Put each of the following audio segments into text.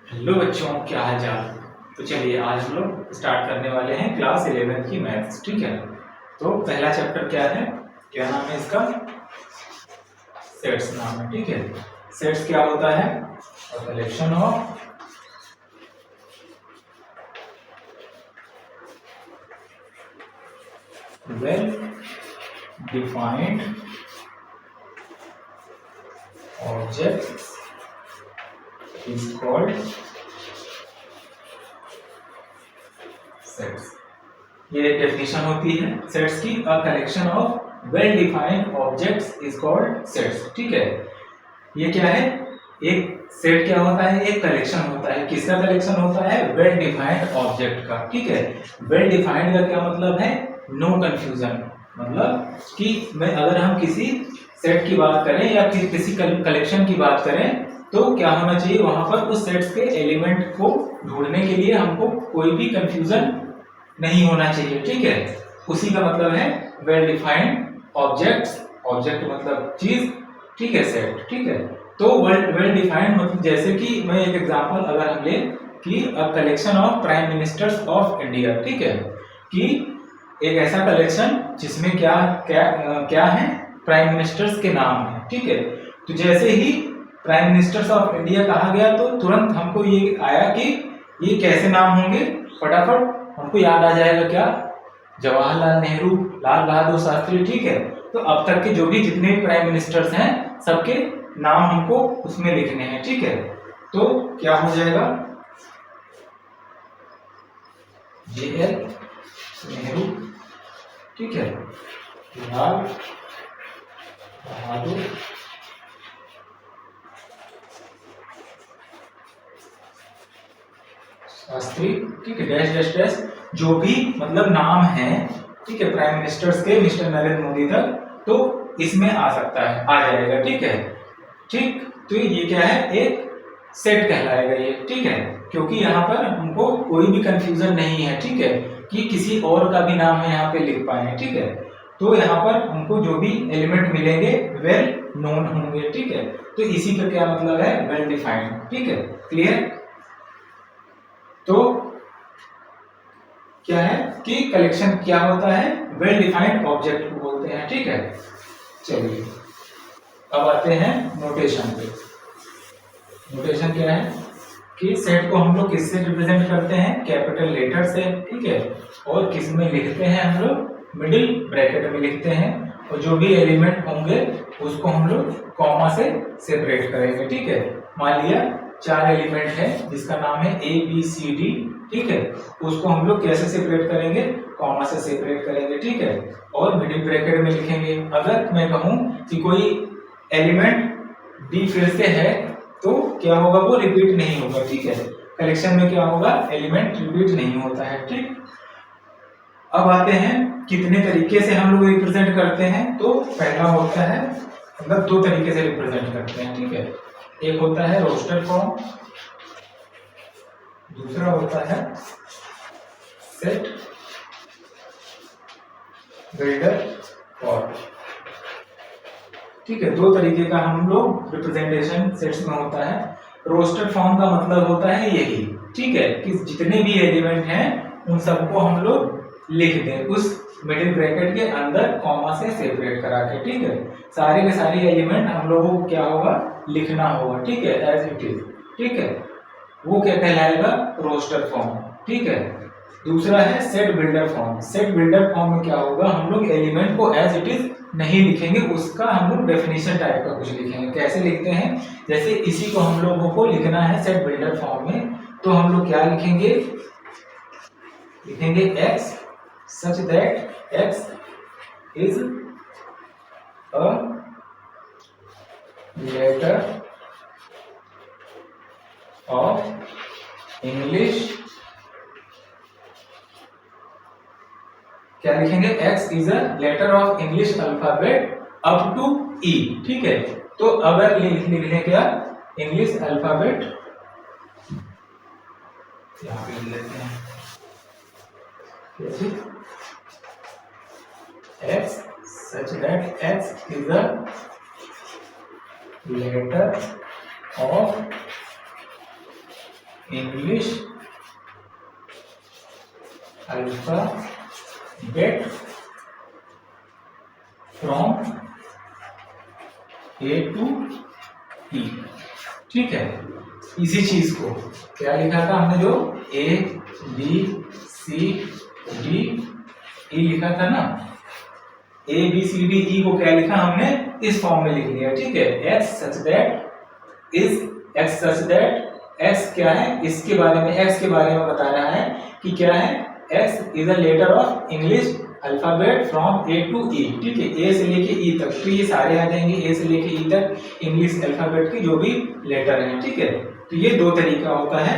Hello बच्चों, क्या हाल चाल। तो चलिए आज हम लोग स्टार्ट करने वाले हैं क्लास 11 की मैथ्स। ठीक है, तो पहला चैप्टर क्या है, क्या नाम है इसका, सेट्स नाम है। ठीक है, सेट्स क्या होता है, collection of well defined objects is called sets. ये डेफिनेशन होती है सेट्स की, अ collection of well defined objects is called sets. ठीक है, ये क्या है, एक सेट क्या होता है, एक कलेक्शन होता है। किसका कलेक्शन होता है, वेल डिफाइंड ऑब्जेक्ट का। ठीक है, वेल डिफाइंड का क्या मतलब है, नो कंफ्यूजन। मतलब कि मैं अगर हम किसी सेट की बात करें या फिर किसी कलेक्शन की बात करें तो क्या होना चाहिए, वहां पर उस सेट्स के एलिमेंट को ढूंढने के लिए हमको कोई भी कंफ्यूजन नहीं होना चाहिए। ठीक है, उसी का मतलब है वेल डिफाइंड ऑब्जेक्ट्स। ऑब्जेक्ट मतलब चीज, ठीक है, सेट। ठीक है, तो वेल डिफाइंड मतलब जैसे कि मैं एक एग्जांपल अगर हम लें कि अ collection of prime ministers of India. ठीक है, कि एक ऐसा कलेक्शन जिसमें क्या क्या क्या है, प्राइम मिनिस्टर्स के नाम है। ठीक है, तो जैसे ही प्राइम मिनिस्टर्स ऑफ इंडिया कहा गया तो तुरंत हमको ये आया कि ये कैसे नाम होंगे, फटाफट हमको याद आ जाएगा क्या, जवाहरलाल नेहरू, लाल बहादुर शास्त्री। ठीक है, तो अब तक के जो भी जितने प्राइम मिनिस्टर्स हैं सबके नाम हमको उसमें लिखने हैं। ठीक है, तो क्या हो जाएगा, JL नेहरू, ठीक है, लाल बहादुर शास्त्री। ठीक है, डैश डैश डैश जो भी मतलब नाम है, ठीक है, प्राइम मिनिस्टर्स के मिस्टर नरेंद्र मोदी तक, तो इसमें आ सकता है, आ जाएगा। ठीक है, ठीक, तो ये क्या है, एक सेट कहलाएगा ये। ठीक है, क्योंकि यहाँ पर हमको कोई भी कंफ्यूजन नहीं है। ठीक है, कि किसी और का भी नाम है यहाँ पे लिख पाए। ठीक है, तो यहाँ पर हमको जो भी एलिमेंट मिलेंगे वेल नोन होंगे। ठीक है, तो इसी का क्या मतलब है, वेल डिफाइंड। ठीक है, क्लियर। तो क्या है कि कलेक्शन क्या होता है, वेल डिफाइंड ऑब्जेक्ट को बोलते हैं। ठीक है, चलिए अब आते हैं नोटेशन पे। नोटेशन क्या है कि सेट को हम लोग किससे रिप्रेजेंट करते हैं, कैपिटल लेटर से। ठीक है, और किस में लिखते हैं, हम लोग मिडिल ब्रैकेट में लिखते हैं, और जो भी एलिमेंट होंगे उसको हम लोग कॉमा से सेपरेट करेंगे। ठीक है, मान लिया 4 एलिमेंट है जिसका नाम है ABCD। ठीक है, उसको हम लोग कैसे सेपरेट करेंगे, कॉमा से सेपरेट करेंगे। ठीक है, और मिडिल ब्रैकेट में लिखेंगे। अगर मैं कहूं कि कोई एलिमेंट D फिर से है तो क्या होगा, वो रिपीट नहीं होगा। ठीक है, कलेक्शन में क्या होगा, एलिमेंट रिपीट नहीं होता है। ठीक, अब आते हैं कितने तरीके से हम लोग रिप्रेजेंट करते हैं। तो पहला होता है, मतलब 2 तरीके से रिप्रेजेंट करते हैं। ठीक है, एक होता है रोस्टर फॉर्म, दूसरा होता है सेट बिल्डर फॉर्म। ठीक है, 2 तरीके का हम लोग रिप्रेजेंटेशन सेट्स में होता है। रोस्टर फॉर्म का मतलब होता है यही, ठीक है, कि जितने भी एलिमेंट हैं उन सबको हम लोग लिख दें उस मिडिल ब्रैकेट के अंदर कॉमा से सेपरेट करा के। ठीक है, सारे के सारे एलिमेंट हम लोगों को क्या होगा, लिखना होगा। ठीक है, एज इट इज। ठीक है, वो क्या कहलाएगा, रोस्टर फॉर्म। ठीक है, दूसरा है set builder form. Set builder form में क्या होगा, हम लोग एलिमेंट को एज इट इज नहीं लिखेंगे, उसका हम लोग डेफिनेशन टाइप का कुछ लिखेंगे। कैसे लिखते हैं, जैसे इसी को हम लोगों को लिखना है सेट बिल्डर फॉर्म में, तो हम लोग क्या लिखेंगे, लिखेंगे x such that x is a letter of English। क्या लिखेंगे, x is a letter of English alphabet up to E। ठीक है, तो अगर लिख लें क्या, इंग्लिश अल्फाबेट, यहाँ पे लिख लेते हैं कैसे, x such that x is a letter of English alphabet from A to E. ठीक है, इसी चीज को क्या लिखा था हमने, जो ए बी सी डी ई लिखा था ना, ए बी सी डी ई को क्या लिखा हमने, इस फॉर्म में लिख लिया। ठीक है, x such that is, x such that, x क्या है, इसके बारे में, एक्स के बारे में बता रहा है कि क्या है, X is a letter of English alphabet from A to E. ठीक है, ए से लेके ई तक, तो ये सारे आ जाएंगे ए से लेके ई तक इंग्लिश अल्फाबेट के जो भी लेटर हैं। ठीक है, तो ये दो तरीका होता है,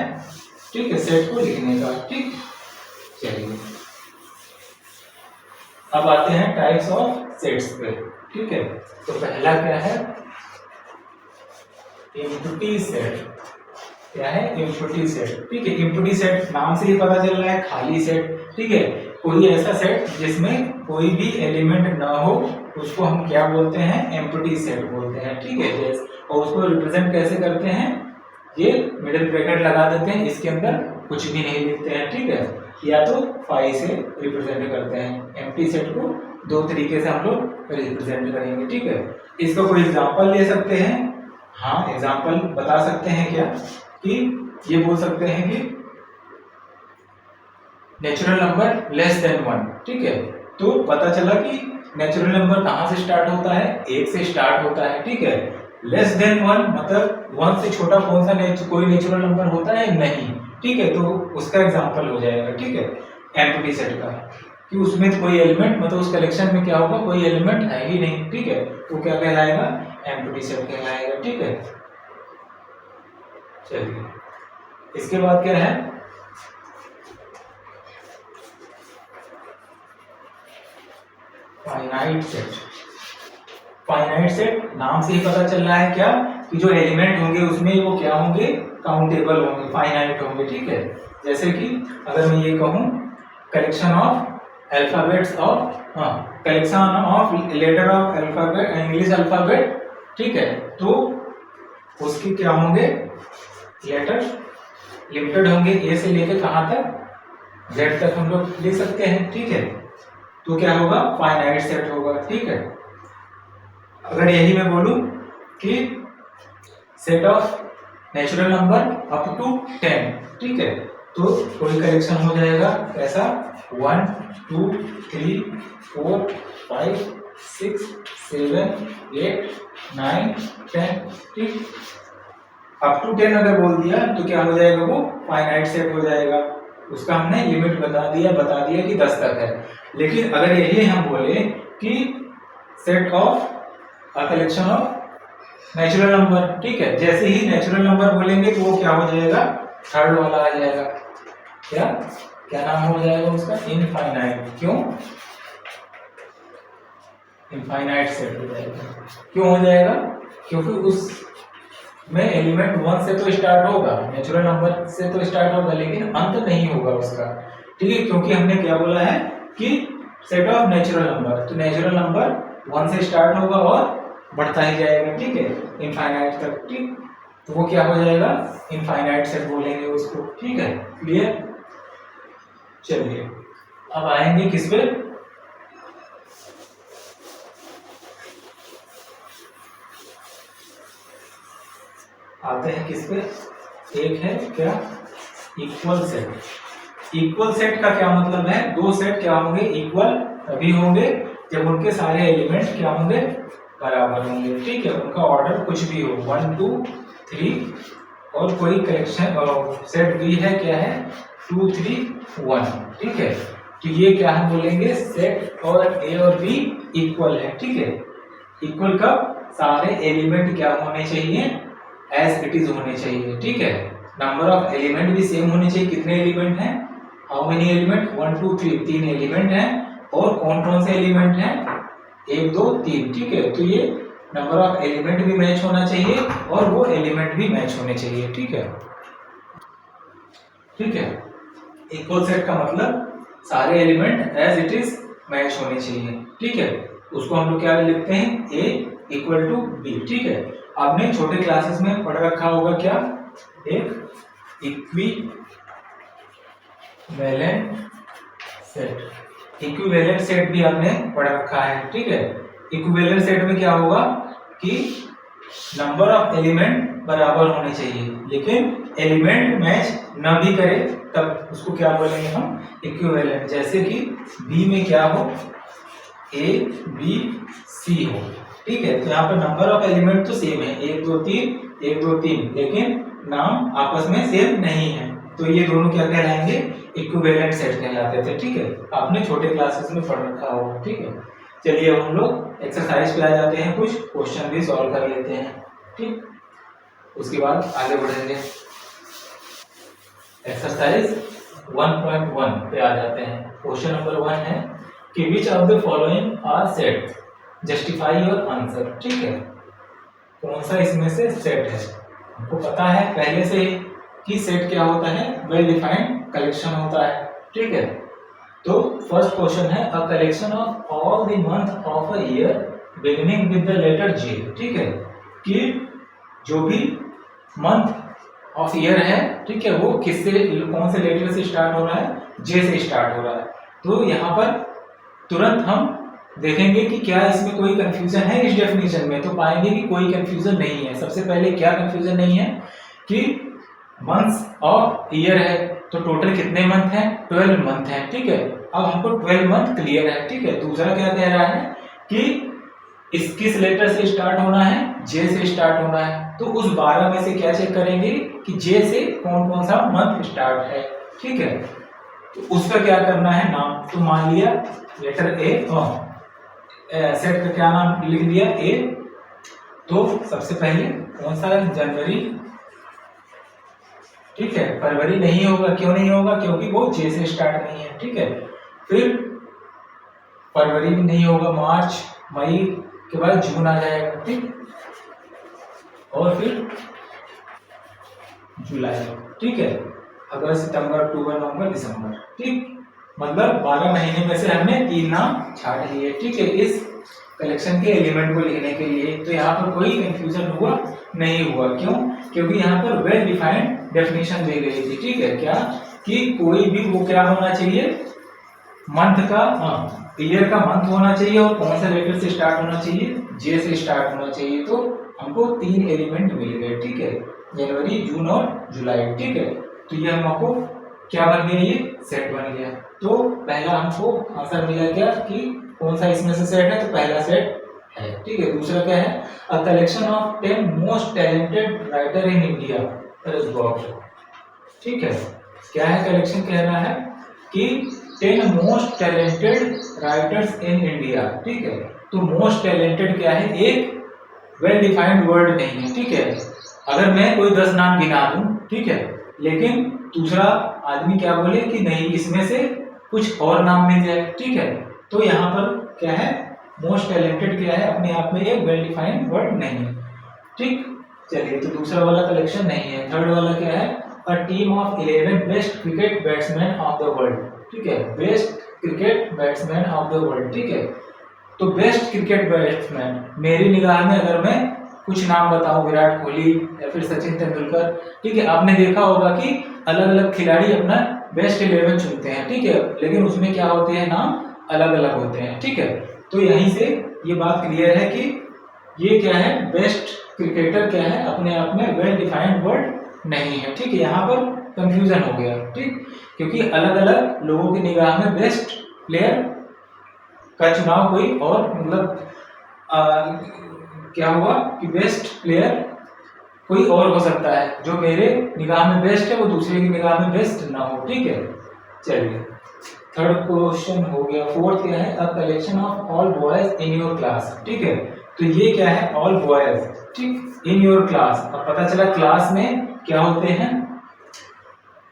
ठीक है, सेट को लिखने का। ठीक, चलिए अब आते हैं टाइप्स ऑफ सेट्स पे। ठीक है, तो पहला क्या है, एम्प्टी सेट। क्या है, एम्प्टी सेट। ठीक है, एम्प्टी सेट नाम से ही पता चल रहा है, खाली सेट। ठीक है, कोई ऐसा सेट जिसमें कोई भी एलिमेंट ना हो, उसको हम क्या बोलते हैं, एम्प्टी सेट बोलते हैं। ठीक है, और उसको रिप्रेजेंट कैसे करते हैं, ये मिडिल ब्रैकेट लगा देते हैं, इसके अंदर कुछ भी नहीं लिखते हैं। ठीक है, या तो फाई से रिप्रेजेंट करते हैं। एम्प्टी सेट को दो तरीके से हम लोग रिप्रेजेंट करेंगे। ठीक है, इसका कोई एग्जांपल ले सकते हैं। हाँ, एग्जांपल बता सकते हैं क्या, कि ये बोल सकते हैं कि नेचुरल नंबर लेस देन 1। ठीक है, तो पता चला कि नेचुरल नंबर कहाँ से स्टार्ट होता है, 1 से स्टार्ट होता है। ठीक है, लेस देन 1 मतलब 1 से छोटा कौन सा कोई नेचुरल नंबर होता है, नहीं। ठीक है, तो उसका एग्जांपल हो जाएगा। ठीक है, एम्प्टी सेट का, कि उसमें कोई एलिमेंट, मतलब उस कलेक्शन में क्या होगा, कोई एलिमेंट है ही नहीं। ठीक है, तो क्या कहलाएगा, एम्प्टी सेट कहलाएगा। ठीक है, चलिए इसके बाद क्या है, फाइनाइट सेट। फाइनाइट सेट नाम से ही पता चल रहा है क्या, कि जो एलिमेंट होंगे उसमें वो क्या होंगे, काउंटेबल होंगे, फाइनाइट होंगे। ठीक है, जैसे कि अगर मैं ये कहूं, collection of alphabets of, collection of letter of alphabet, English alphabet. ठीक है, तो उसके क्या होंगे, लेटर लिमिटेड होंगे, ए से लेकर कहां तक, जेड तक हम लोग लिख सकते हैं। ठीक है, तो क्या होगा, फाइनाइट सेट होगा। ठीक है, अगर यही मैं बोलूं कि set of natural number up to 10। ठीक है, तो कोई कलेक्शन हो जाएगा कैसा, 1 2 3 4 5 6 7 8 9 10। ठीक, अप टू 10 अगर बोल दिया तो क्या हो जाएगा, वो फाइनाइट सेट हो जाएगा। उसका हमने लिमिट बता दिया कि 10 तक है। लेकिन अगर यही हम बोले कि set of a collection of natural number, ठीक है, जैसे ही नेचुरल नंबर बोलेंगे तो वो क्या हो जाएगा, थर्ड वाला आ जाएगा। क्या नाम हो जाएगा उसका, इनफाइनाइट। क्यों, इनफाइनाइट सेट हो जाएगा। क्यों हो जाएगा, क्योंकि उस में एलिमेंट 1 से तो स्टार्ट होगा, नेचुरल नंबर से तो स्टार्ट होगा, लेकिन अंत नहीं होगा उसका। ठीक है, क्योंकि हमने क्या बोला है कि सेट ऑफ नेचुरल नंबर, तो नेचुरल नंबर 1 से स्टार्ट होगा और बढ़ता ही जाएगा। ठीक है, इनफाइनाइट तक। ठीक, तो वो क्या हो जाएगा, इनफाइनाइट सेट बोलेंगे उसको। ठीक है, क्लियर। चलिए अब आएंगे किस पे, आते हैं किस पे, एक है क्या, इक्वल सेट। इक्वल सेट का क्या मतलब है, दो सेट क्या होंगे, इक्वल तभी होंगे जब उनके सारे एलिमेंट क्या होंगे, बराबर होंगे। ठीक है, उनका ऑर्डर कुछ भी हो, 1 2 3, और कोई कलेक्शन सेट बी है, क्या है, 2 3 1। ठीक है, तो ये क्या हम बोलेंगे, सेट और ए और बी इक्वल है। ठीक है, इक्वल कब, सारे एलिमेंट क्या होने चाहिए, एज इट इज होने चाहिए। ठीक है, नंबर ऑफ एलिमेंट भी सेम होने चाहिए। कितने एलिमेंट हैं, हाउ मेनी एलिमेंट, 1 2 3, 3 एलिमेंट हैं। और कौन कौन से एलिमेंट हैं, 1 2 3। ठीक है, तो ये नंबर ऑफ एलिमेंट भी मैच होना चाहिए और वो एलिमेंट भी मैच होने चाहिए। ठीक है, ठीक है, इक्वल सेट का मतलब सारे element as it is match होने चाहिए। ठीक है, उसको हम लोग क्या लिखते हैं, ए इक्वल टू बी। ठीक है, आपने छोटे क्लासेस में पढ़ रखा होगा क्या, एक इक्विवेलेंट सेट। इक्विवेलेंट सेट भी आपने पढ़ रखा है, ठीक है। इक्विवेलेंट सेट में क्या होगा कि नंबर ऑफ एलिमेंट बराबर होने चाहिए, लेकिन एलिमेंट मैच न भी करे तब उसको क्या बोलेंगे हम, इक्विवेलेंट। जैसे कि बी में क्या हो, ए बी सी हो, ठीक है। तो यहाँ पर नंबर ऑफ एलिमेंट तो सेम है, 1 2 3 1 2 3, लेकिन नाम आपस में सेम नहीं है, तो ये दोनों क्या कहलाएंगे, इक्विवेलेंट सेट कहलाते थे, ठीक है। आपने छोटे क्लासेस में पढ़ रखा होगा, ठीक है। चलिए अब हम लोग एक्सरसाइज पे आ जाते हैं, कुछ क्वेश्चन भी सॉल्व कर लेते हैं, ठीक। उसके बाद आगे बढ़ेंगे। एक्सरसाइज 1.1 पे आ जाते हैं। क्वेश्चन नंबर 1 है कि which of the following are set, justify your answer, ठीक है। कौन सा इसमें से सेट है, आपको पता है पहले से कि सेट क्या होता है, वेल डिफाइंड कलेक्शन होता है, ठीक है। तो फर्स्ट क्वेश्चन है a collection of all the month of a year beginning with the letter J, ठीक है। कि जो भी मंथ ऑफ ईयर है, ठीक है, वो किससे, कौन से लेटर से स्टार्ट हो रहा है, जे से स्टार्ट हो रहा है। तो यहाँ पर तुरंत हम देखेंगे कि क्या इसमें कोई कंफ्यूजन है इस डेफिनेशन में, तो पाएंगे कि कोई कंफ्यूजन नहीं है। सबसे पहले क्या कंफ्यूजन नहीं है कि मंथ्स ऑफ ईयर है, तो टोटल कितने मंथ हैं, 12 मंथ हैं, ठीक है। अब हमको 12 मंथ क्लियर है, ठीक है। दूसरा क्या कह रहा है कि इस किस लेटर से स्टार्ट होना है, जे से स्टार्ट होना है। तो उस 12 में से क्या चेक करेंगे कि जे से कौन कौन सा मंथ स्टार्ट है, ठीक है। तो उसका क्या करना है नाम, तो मान लिया लेटर ए, सेट का क्या नाम लिख दिया, ए। तो सबसे पहले कौन सा, जनवरी, ठीक है। फरवरी नहीं होगा, क्यों नहीं होगा, क्योंकि वो जे से स्टार्ट नहीं है, ठीक है। फिर फरवरी भी नहीं होगा, मार्च, मई के बाद जून आ जाएगा, ठीक। और फिर जुलाई, ठीक है। अगस्त, सितंबर, अक्टूबर, नवंबर, दिसंबर, ठीक। मतलब 12 महीने में से हमने 3 नाम छाट लिए, ठीक है, इस कलेक्शन के एलिमेंट को लिखने के लिए। तो यहाँ पर कोई कंफ्यूजन हुआ नहीं हुआ, क्यों, क्योंकि यहाँ पर वेल डिफाइंड डेफिनेशन दी गई थी, ठीक है। क्या कि कोई भी वो क्या होना चाहिए, मंथ का, ईयर का मंथ होना चाहिए, और कौन सा लेटर से स्टार्ट होना चाहिए, जे से स्टार्ट होना चाहिए। तो हमको 3 एलिमेंट मिल गए, ठीक है, जनवरी, जून और जुलाई, ठीक है। तो ये हमको क्या बन गया, ये सेट बन गया। तो पहला हमको आंसर मिला क्या कि कौन सा इसमें से सेट है, तो पहला सेट है, ठीक है। दूसरा क्या है, a collection of 10 most talented writer in India is box, ठीक है। क्या है कलेक्शन, कह रहा है कि 10 most talented writers in India, ठीक है। तो मोस्ट टैलेंटेड क्या है, एक वेल डिफाइंड वर्ड नहीं है, ठीक है। अगर मैं कोई 10 नाम गिना दूं, ठीक है, लेकिन दूसरा आदमी क्या बोले कि नहीं इसमें से कुछ और नाम मिल जाए, ठीक है। तो यहाँ पर क्या है, मोस्ट टैलेंटेड क्या है, अपने आप में एक वेल डिफाइंड वर्ड नहीं है, ठीक। चलिए, तो दूसरा वाला कलेक्शन नहीं है। थर्ड वाला क्या है, a team of 11 best cricket batsman of the world, ठीक है। Best cricket batsman of the world, ठीक है। तो बेस्ट क्रिकेट बैट्समैन, मेरी निगाह में अगर मैं कुछ नाम बताऊं, विराट कोहली या फिर सचिन तेंदुलकर, ठीक है। आपने देखा होगा कि अलग अलग खिलाड़ी अपना बेस्ट 11 चुनते हैं, ठीक है, लेकिन उसमें क्या होते हैं, नाम अलग अलग होते हैं, ठीक है। तो यहीं से ये बात क्लियर है कि ये क्या है, बेस्ट क्रिकेटर क्या है, अपने आप में वेल डिफाइंड वर्ड नहीं है, ठीक है। यहाँ पर कंफ्यूजन हो गया, ठीक, क्योंकि अलग अलग लोगों की निगाह में बेस्ट प्लेयर का चुनाव कोई और, मतलब क्या हुआ कि बेस्ट प्लेयर कोई और हो सकता है, जो मेरे निगाह में बेस्ट है वो दूसरे की निगाह में बेस्ट ना हो, ठीक है। चलिए, थर्ड क्वेश्चन हो गया। फोर्थ क्या है, a collection of all boys in your class, ठीक है। तो ये क्या है, ऑल बॉयज, ठीक, इन योर क्लास। अब पता चला क्लास में क्या होते हैं,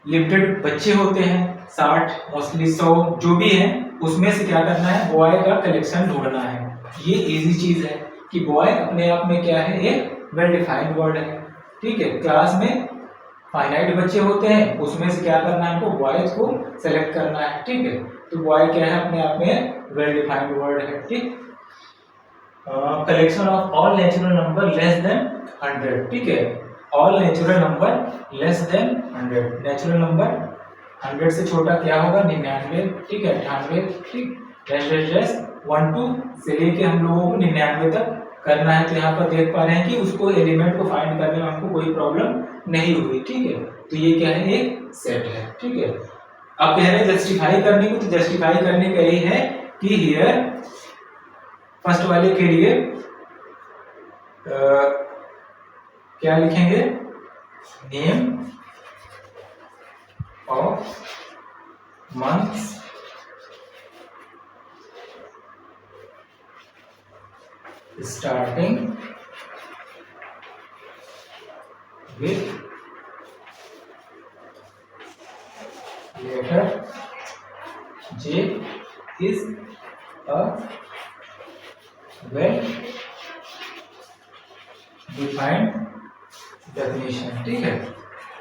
लिमिटेड बच्चे होते हैं, 60 मोस्टली 100 जो भी है, उसमें से क्या करना है, बॉय का कलेक्शन ढूंढना है। ये इजी चीज है कि बॉय अपने आप में क्या है, एक वेल डिफाइंड वर्ड है, ठीक है। क्लास में फाइनाइट बच्चे होते हैं, उसमें से क्या करना है, हमको बॉयज को सेलेक्ट करना है, ठीक है। तो बॉय क्या है, अपने आप में वेल डिफाइंड वर्ड है, ठीक। Collection of all natural number less than 100, ठीक है। All natural number less than 100, natural number 100 से छोटा क्या होगा 99, ठीक है 98, ठीक रेस 12 से लेके हम लोगों को 99 तक करना है। तो यहाँ पर देख पा रहे हैं कि उसको एलिमेंट को फाइंड करने में हमको कोई प्रॉब्लम नहीं हुई, ठीक है। तो ये क्या है एक सेट है, ठीक है। अब कह रहे हैं जस्टिफाई करने को, तो जस्टिफाई करने का यही है कि हियर फर्स्ट वाले के लिए क्या लिखेंगे name of months starting with letter J is a well defined definition, ठीक है।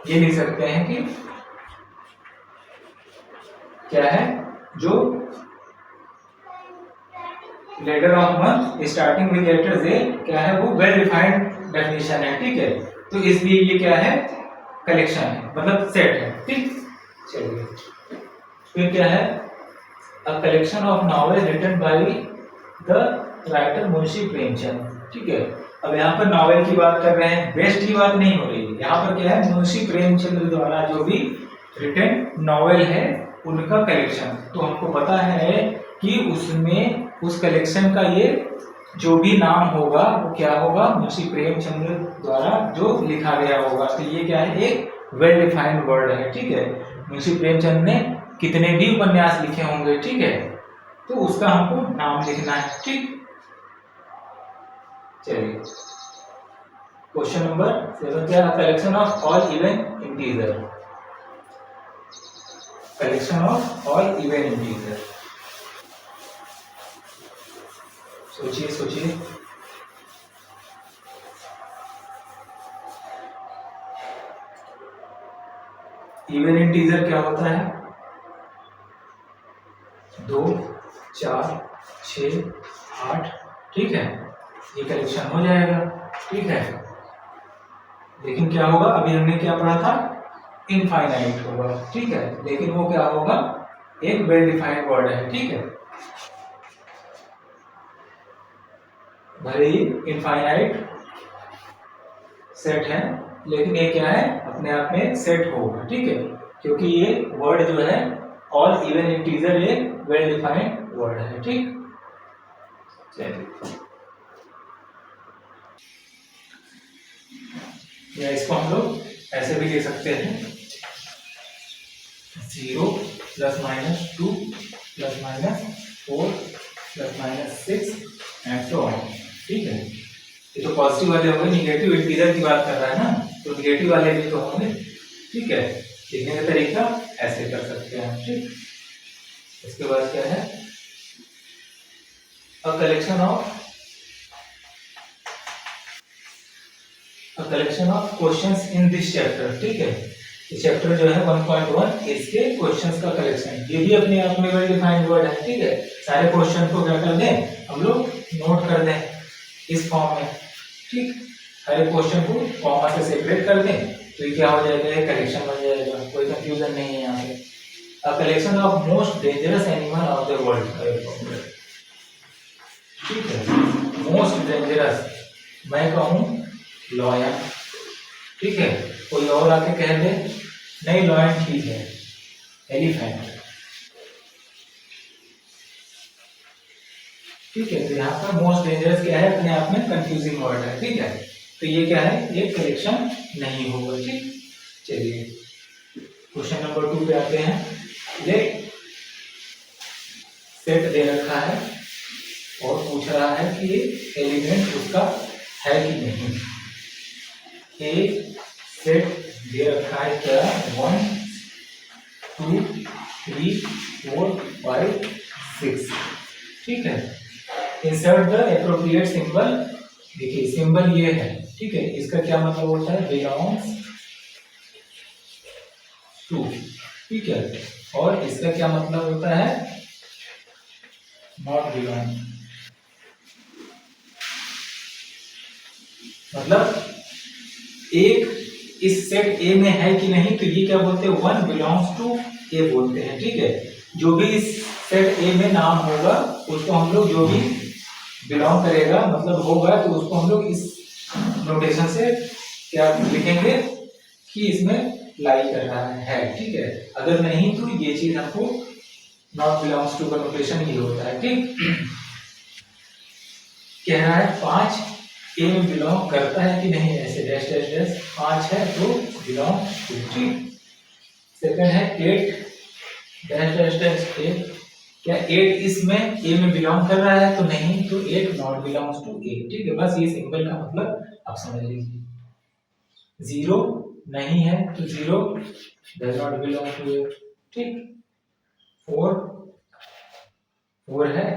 ये लिख सकते हैं कि क्या है जो letter of month starting with letter J क्या है वो वेल डिफाइंड डेफिनेशन है, ठीक है। तो इसलिए ये क्या है कलेक्शन है, मतलब सेट है, ठीक। चलिए फिर क्या है a collection of novel written by the writer Munshi Premchand, ठीक है। अब यहाँ पर नॉवेल की बात कर रहे हैं, बेस्ट की बात नहीं हो रही है। यहाँ पर क्या है मुंशी प्रेमचंद द्वारा जो भी रिटन नॉवेल है उनका कलेक्शन। तो हमको पता है कि उसमें उस कलेक्शन का ये जो भी नाम होगा वो क्या होगा मुंशी प्रेमचंद द्वारा जो लिखा गया होगा। तो ये क्या है एक वेल डिफाइंड वर्ड है, ठीक है। मुंशी प्रेमचंद ने कितने भी उपन्यास लिखे होंगे, ठीक है, तो उसका हमको नाम लिखना है, ठीक। चलिए क्वेश्चन नंबर 7 क्या है collection of all even integer, collection of all even integer. सोचिए सोचिए इवन इंटीजर क्या होता है 2 4 6 8, ठीक है, ये कलेक्शन हो जाएगा, ठीक है। लेकिन क्या होगा अभी हमने क्या पढ़ा था इनफाइनाइट होगा, ठीक है, लेकिन वो क्या होगा एक वेल डिफाइंड वर्ड है, ठीक है। भले ही इनफाइनाइट सेट है लेकिन ये क्या है अपने आप में सेट होगा, ठीक है, क्योंकि ये वर्ड जो है ऑल इवन इंटीजर ये वेल डिफाइंड वर्ड है, ठीक। चलिए या इसको हम लोग ऐसे भी ले सकते हैं 0 ± 2 ± 4 ± 6 एंड सो ऑन, ठीक है। ये तो पॉजिटिव वाले होंगे, निगेटिव इंटीजर की बात कर रहा है ना, तो निगेटिव वाले भी तो होंगे, ठीक है। लिखने का तरीका ऐसे कर सकते हैं, ठीक। इसके बाद क्या है a collection of questions in this chapter, ठीक है। ये चैप्टर जो है 1.1 इसके क्वेश्चंस का कलेक्शन, ये भी अपने आप में वेल डिफाइंड वर्ड है, ठीक है। सारे क्वेश्चन को क्या कर दें हम लोग नोट कर दें इस फॉर्म में, ठीक। हर एक क्वेश्चन को कॉमा से सेपरेट कर दें तो ये क्या हो जाएगा एक कलेक्शन बन जाएगा, कोई कंफ्यूजन नहीं है यहाँ पे। अ collection of most dangerous animal of the world, ठीक है। मोस्ट डेंजरस मैं कहूँ लॉयन, ठीक है, कोई और आके कह दे नहीं लॉयन ठीक है, एलिफेंट, ठीक है। तो यहाँ पर मोस्ट डेंजरस क्या है अपने आप में कंफ्यूजिंग वर्ड है, ठीक है। तो ये क्या है ये कलेक्शन नहीं होगा, ठीक। चलिए क्वेश्चन नंबर 2 पे आते हैं। लेट सेट दे रखा है और पूछ रहा है कि एलिमेंट उसका है कि नहीं। एक सेट दे रखा है क्या 1 2 3 4 5 6, ठीक है। इंसर्ट द एप्रोप्रिएट सिंबल, देखिए सिंबल ये है, ठीक है, इसका क्या मतलब होता है बिलोंग्स टू, ठीक है, और इसका क्या मतलब होता है नॉट बिलोंग, मतलब एक इस सेट ए में है कि नहीं, तो ये क्या बोलते हैं, वन बिलोंग्स टू ए बोलते हैं। ठीक है, जो भी इस सेट ए में नाम होगा उसको हम लोग, जो भी बिलोंग करेगा मतलब होगा, तो उसको हम लोग इस नोटेशन से क्या लिखेंगे कि इसमें लाई कर रहा है। ठीक है, अगर नहीं तो ये चीज हमको नॉट बिलोंग्स टू का नोटेशन ये होता है। ठीक, कह रहा है 5 ए में बिलोंग करता है कि नहीं, ऐसे डैश डैश डैश 5 है तो बिलोंग टू। ठीक, सेकंड है 8 डैश डैश डैश 8, क्या 8 इसमें ए में बिलोंग कर रहा है, तो नहीं, तो 8 नॉट बिलोंग्स टू ए। ठीक है, बस ये सिंबल का मतलब आप समझ लीजिए। 0 नहीं है तो 0 डज नॉट बिलोंग टू ए। ठीक, 4 है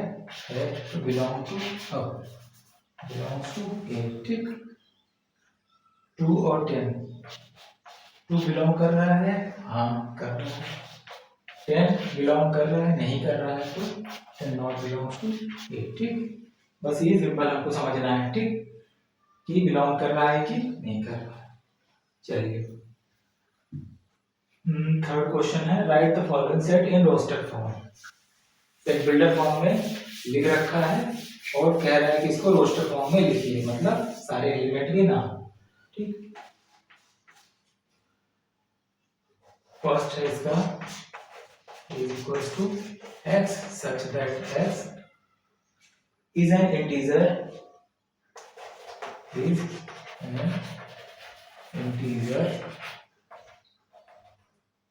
तो बिलोंग टू बिलोंग्स टू ए। ठीक, 2 और 10, 2 बिलोंग कर रहा है, हाँ कर रहा है। 10 बिलोंग कर रहा है, नहीं कर रहा है, तो 10 नॉट बिलोंग्स टू ए। ठीक, बस ये सिंपल आपको समझना है। ठीक, कि बिलोंग कर रहा है कि नहीं कर रहा है। चलिए, थर्ड क्वेश्चन है, write the following set in roster form. Set builder form में लिख रखा है और कह रहा है कि इसको रोस्टर फॉर्म में लिखिए, मतलब सारे एलिमेंट के नाम। ठीक, फर्स्ट है इसका is equals to x such that x is an integer, is an integer,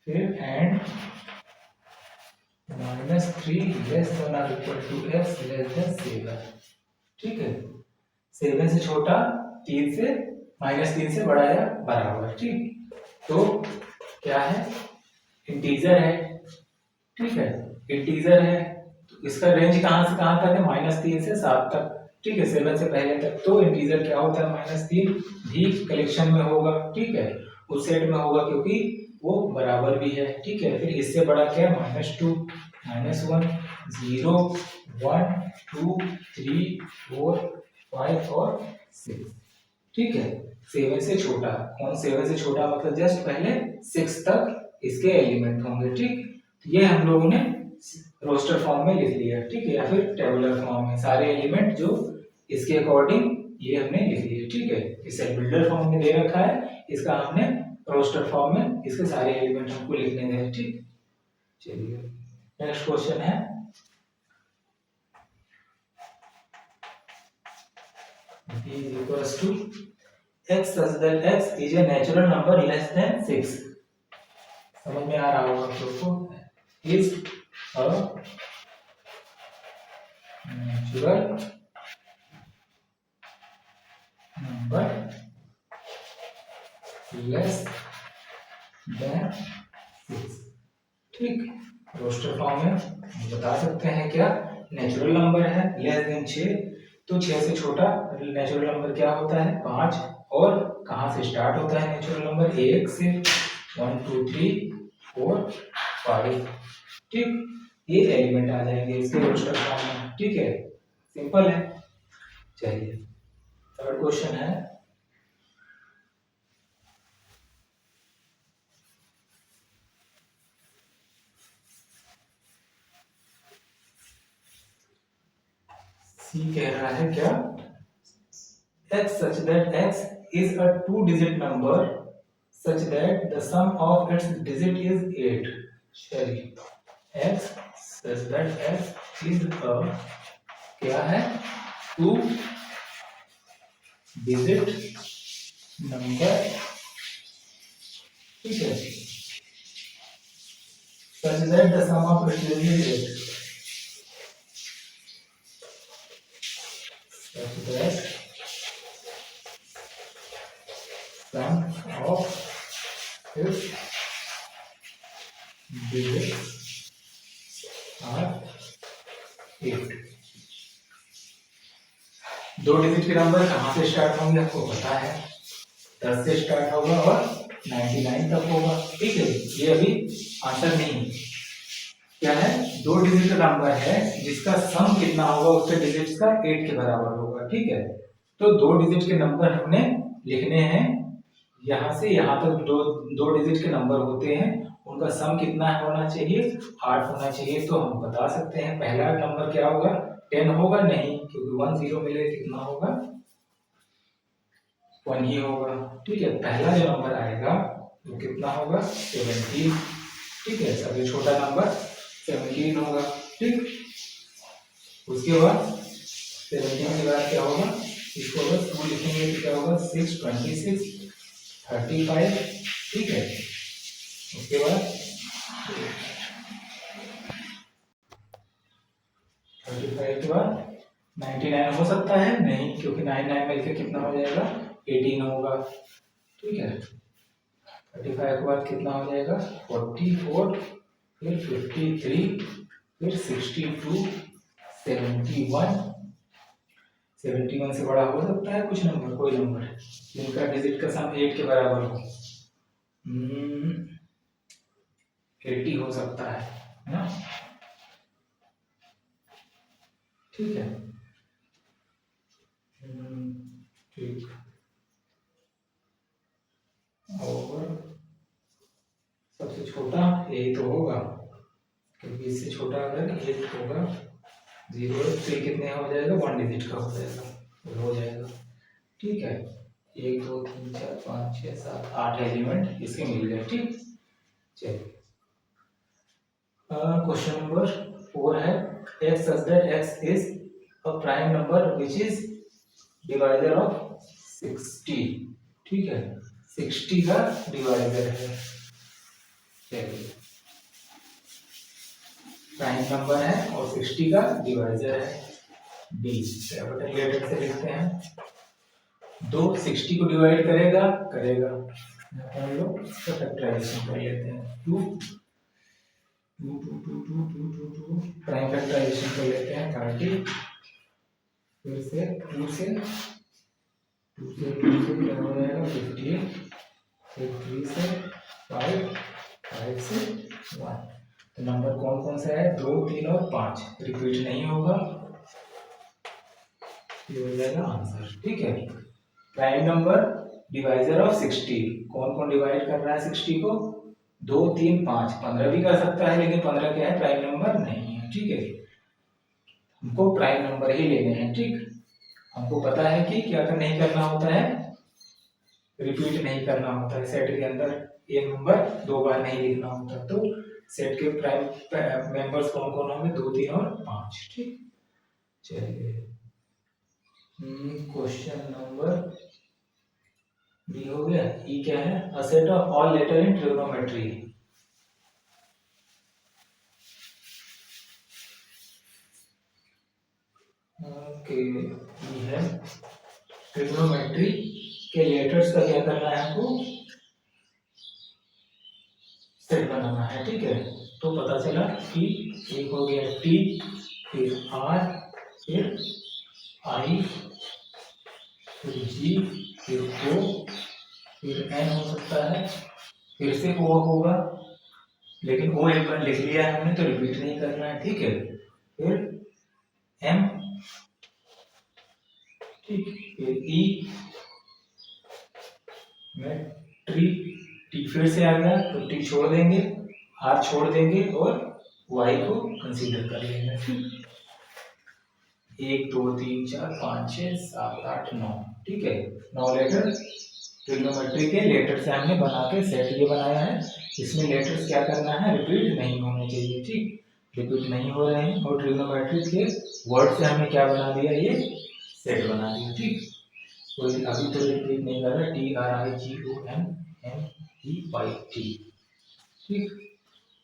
फिर and -3 less than or equal to x less than 7। ठीक है, 7 से छोटा, 3 से -3 से बड़ा या बराबर। ठीक, तो क्या है, इंटीजर है। ठीक है, इंटीजर है तो इसका रेंज कहां से कहां तक है, -3 से 7 तक। ठीक है, 7 से पहले तक। तो इंटीजर क्या होता है, -3 भी कलेक्शन में होगा। ठीक है, उस सेट में होगा क्योंकि वो बराबर भी है। ठीक है, फिर इससे बड़ा क्या है, -2 -1 0 1 2 3 4 5 और 6। ठीक है, 7 से छोटा, कौन 7 से छोटा मतलब जस्ट पहले 6 तक इसके एलिमेंट होंगे। ठीक, ये हम लोगों ने रोस्टर फॉर्म में लिख लिया। ठीक है, या फिर टेबुलर फॉर्म में सारे एलिमेंट जो इसके अकॉर्डिंग ये हमने लिख लिए। ठीक है, इसे बिल्डर फॉर्म में दे रखा है, इसका हमने रोस्टर फॉर्म में इसके सारे एलिमेंट हमको लिखने हैं। ठीक, चलिए नेक्स्ट क्वेश्चन है, is equals to x such that x is a natural number less than 6। समझ में आ रहा होगा आपको, is a natural number less than 6। ठीक, रोस्टर फॉर्म में बता सकते हैं क्या, नेचुरल नंबर है, लेस देन 6, तो 6 से छोटा नेचुरल नंबर क्या होता है, 5। और कहां से स्टार्ट होता है नेचुरल नंबर, 1 से 1 2 3 4 5। ठीक, ये एलिमेंट आ जाएंगे इसके रोस्टर फॉर्म में। ठीक है, सिंपल है। चलिए थर्ड क्वेश्चन है, सी कह रहा है क्या, x such that x is a 2-digit number such that the sum of its digit is 8। चलिए, x such that x is a क्या है, 2-digit number। ठीक है, such that the sum of its digit is 8। such that sum of its digits are 8। 2 digit के number कहां से start होंगे आपको पता है, 10 से स्टार्ट होगा और 99 तक होगा। ठीक है, ये अभी आंसर नहीं है, क्या है, 2 डिजिट का नंबर है जिसका सम कितना होगा उसके डिजिट्स का 8 के बराबर होगा। ठीक है, तो 2 डिजिट के नंबर हमने लिखने हैं यहाँ से यहाँ तक दो दो डिजिट के नंबर होते हैं, उनका सम कितना होना चाहिए, 8 होना चाहिए। तो हम बता सकते हैं पहला नंबर क्या होगा, 10 होगा नहीं, क्योंकि 1 0 मिले, कितना होगा, 1 ही होगा। ठीक है, पहला जो नंबर आएगा वो कितना होगा, 17। ठीक है, सबसे छोटा नंबर 17 होगा। ठीक, उसके बाद 17 के बाद क्या होगा, इसको अगर 2 लिखेंगे तो क्या होगा, 6 26 35। ठीक है, उसके बाद 35 के बाद 99 हो सकता है नहीं, क्योंकि 99 मिलकर कितना हो जाएगा, 18 होगा। ठीक है, 35 के बाद कितना हो जाएगा, 44, फिर 53, फिर 62, 71। 71 से बड़ा हो सकता है कुछ नंबर, कोई नंबर जिनका डिजिट का सम 8 के बराबर हो। 80 हो सकता है ना। ठीक है, ठीक, और सबसे छोटा यही तो होगा, क्योंकि इससे छोटा अगर 8 होगा, 0 तो कितने हो जाएगा, 1 डिजिट का हो जाएगा, तो हो जाएगा। ठीक है, 1 2 3 4 5 6 7 8 एलिमेंट इसके मिल गए। ठीक, चलिए क्वेश्चन नंबर 4 है, x such that x is a prime number which is divisor of 60। ठीक है, 60 का डिवाइजर है। चलिए, प्राइम नंबर है और 60 का डिवाइजर है, डी कैपिटल लेटर से लिखते हैं। दो 60 को डिवाइड करेगा, हम लोग फैक्टराइजेशन कर लेते हैं, 2 2 2 2 2 2 2 2 प्राइम फैक्टराइजेशन कर लेते हैं, 30, फिर से 2 से क्या हो जाएगा, 58, फिर 3 से 5, 5 से 1। तो नंबर कौन कौन सा है, 2 3 और 5, रिपीट नहीं होगा, ये हो जाएगा आंसर। ठीक है, प्राइम नंबर डिवाइजर ऑफ 60, कौन कौन डिवाइड कर रहा है 60 को, 2 3 5, 15 भी कर सकता है, लेकिन 15 क्या है, प्राइम नंबर नहीं है। ठीक है, हमको प्राइम नंबर ही लेने हैं। ठीक, हमको पता है कि क्या नहीं करना होता है, रिपीट नहीं करना होता है, सेट के अंदर एक नंबर 2 बार नहीं लिखना होता। तो सेट के प्राइम मेंबर्स कौन कौन होंगे, 2 3 और 5। ठीक, चलिए क्वेश्चन नंबर बी हो गया। ई क्या है, a set of all letter in trigonometry. Okay, ये है ट्रिग्नोमेट्री के लेटर्स का क्या करना है, हमको सेट बनाना है। ठीक है, तो पता चला कि एक हो गया टी, फिर आर, फिर आई, फिर जी, फिर ओ, फिर एन हो सकता है, फिर से ओ होगा, लेकिन ओ एक बार लिख लिया है हमने तो रिपीट नहीं करना है। ठीक है, फिर एम, ठीक, फिर ई में ट्री, टी फिर से आ गया तो टी छोड़ देंगे, आर छोड़ देंगे और वाई को कंसीडर कर लेंगे। ठीक, 1 2 3 4 5 6 7 8 9। ठीक है, 9 लेटर ट्रिग्नोमेट्री के लेटर से हमने बना के सेट ये बनाया है। इसमें लेटर्स क्या करना है, रिपीट नहीं होने चाहिए। ठीक, रिपीट नहीं हो रहे हैं, और ट्रिग्नोमेट्री के वर्ड से हमने क्या बना दिया, ये सेट बना दिया। ठीक, कोई अभी तो रिपीट नहीं कर रहा, T R I G O M N E Y T. ठीक,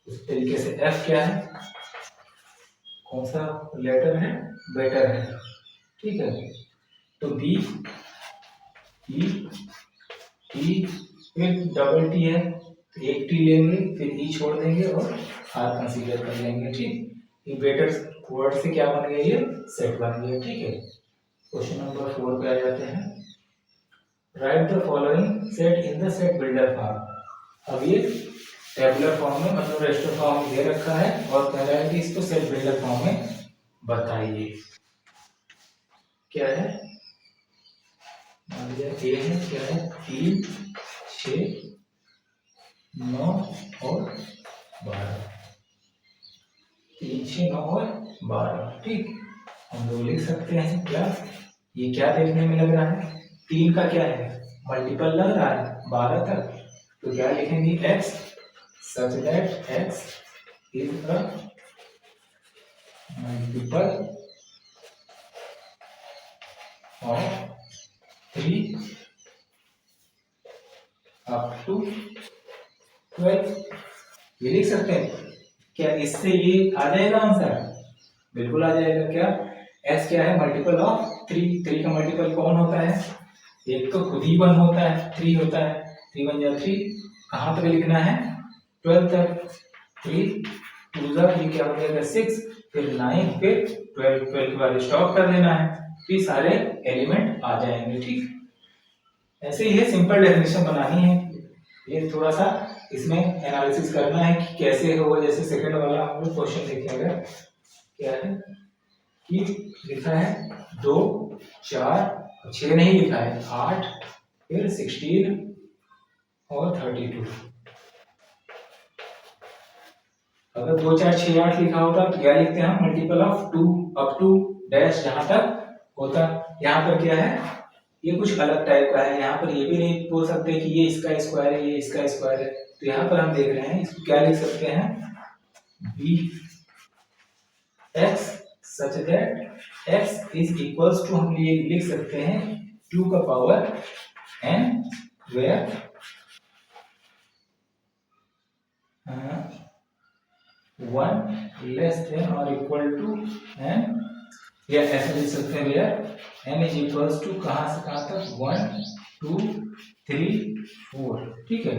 इस तरीके से एफ क्या है, कौन सा लेटर है, बेटर है। ठीक है, तो बी ई टी, फिर डबल टी है तो एक टी लेंगे, फिर ई छोड़ देंगे और आर कंसीडर कर लेंगे। ठीक, ये बेटर वर्ड से क्या बन गया, ये सेट बन गया। ठीक है, क्वेश्चन नंबर 4 पे आ जाते हैं। Right the following set in the set builder form. अब ये टेबुलर फॉर्म में, मतलब रेस्टर फॉर्म में दे रखा है और कह रहा है कि इसको सेट बिल्डर फॉर्म में बताइए। क्या है, मान लिया ए है, क्या है 3 6, 9 और 12, 3, 6, 9 और 12। ठीक, हम लोग लिख सकते हैं क्या, ये क्या देखने में लग रहा है, 3 का क्या है, मल्टीपल लग रहा है 12 तक, तो क्या लिखेंगे, x such that x is a multiple of 3 up to 12। ये लिख सकते हैं क्या, इससे ये आ जाएगा आंसर, बिल्कुल आ जाएगा। क्या s क्या है, मल्टीपल ऑफ 3, 3 का मल्टीपल कौन होता है, एक तो खुद ही 1 होता है, 3 होता है, 3 1 जा 3, कहाँ तक लिखना है, 12 तक, 3 2 जा, ये क्या हो जाएगा 6, फिर 9, फिर 12, 12 के बाद स्टॉप कर देना है, फिर सारे एलिमेंट आ जाएंगे। ठीक, ऐसे ही है, सिंपल डेफिनेशन बनानी है, ये थोड़ा सा इसमें एनालिसिस करना है कि कैसे होगा। जैसे सेकंड वाला हम लोग क्वेश्चन देखेंगे, क्या है कि लिखा है 2 4 6 नहीं लिखा है, 8 फिर 16 और 32। अगर 2 4 6 8 लिखा होता तो क्या लिखते हैं हम, multiple of 2 up to dash जहां तक होता। यहाँ पर क्या है, ये कुछ अलग टाइप का है, यहाँ पर ये भी नहीं बोल सकते कि ये इसका स्क्वायर है, ये इसका स्क्वायर है, तो यहाँ पर हम देख रहे हैं इसको क्या लिख सकते हैं, B x such that x is equals to, हम ये लिख सकते हैं 2 का power n, where 1 less than और इक्वल टू n, या ऐसे लिख सकते हैं where n is equals to कहाँ से कहाँ तक, 1 2 3 4। ठीक है,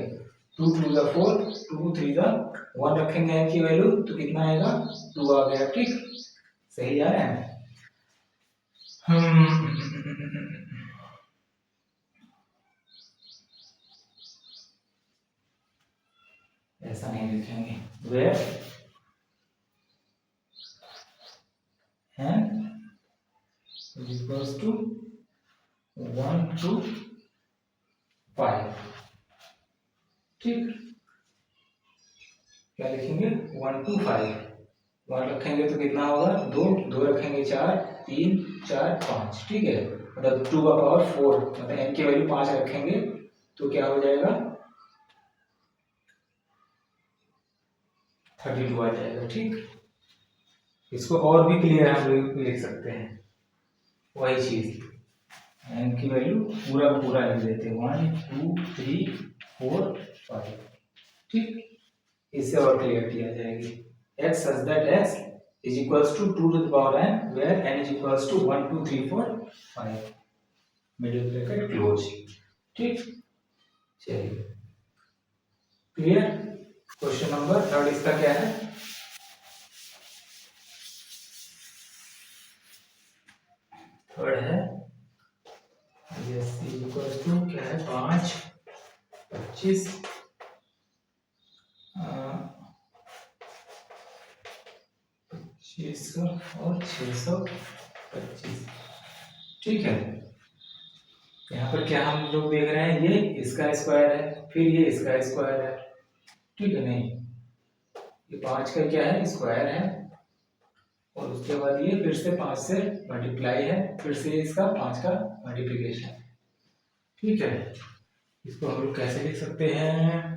2 2 जा 4, 2 3 जा 1 रखेंगे n की वैल्यू तो कितना आएगा, 2 आ गया। ठीक, सही आ रहा है। ऐसा नहीं लिखेंगे, where n is equals to 1 to 5। ठीक, क्या लिखेंगे, 1 to 5, 1 रखेंगे तो कितना होगा, 2 2 रखेंगे 4 3 4 5। ठीक है, मतलब 2 का पावर 4, मतलब n की वैल्यू 5 रखेंगे तो क्या हो जाएगा, 32 आ जाएगा। ठीक, इसको और भी क्लियर हम लोग लिख सकते हैं, वही चीज n की वैल्यू पूरा पूरा लिख देते हैं, 1 2 3 4 5। ठीक, इससे और क्लियरिटी आ जाएगी, x such that x is equals to 2 to the power n, where n is equals to 1 2 3 4 5, middle bracket close. ठीक, चलिए क्लियर। क्वेश्चन नंबर 3 इसका क्या है, थर्ड है yes इक्वल्स टू क्या है, 5 25 600 और 625। ठीक है, यहाँ पर क्या हम लोग देख रहे हैं, ये इसका स्क्वायर है, फिर ये इसका स्क्वायर है। ठीक है, नहीं ये 5 का क्या है, स्क्वायर है, और उसके बाद ये फिर से 5 से मल्टीप्लाई है, फिर से इसका 5 का मल्टीप्लिकेशन। ठीक है, इसको हम लोग कैसे लिख सकते हैं,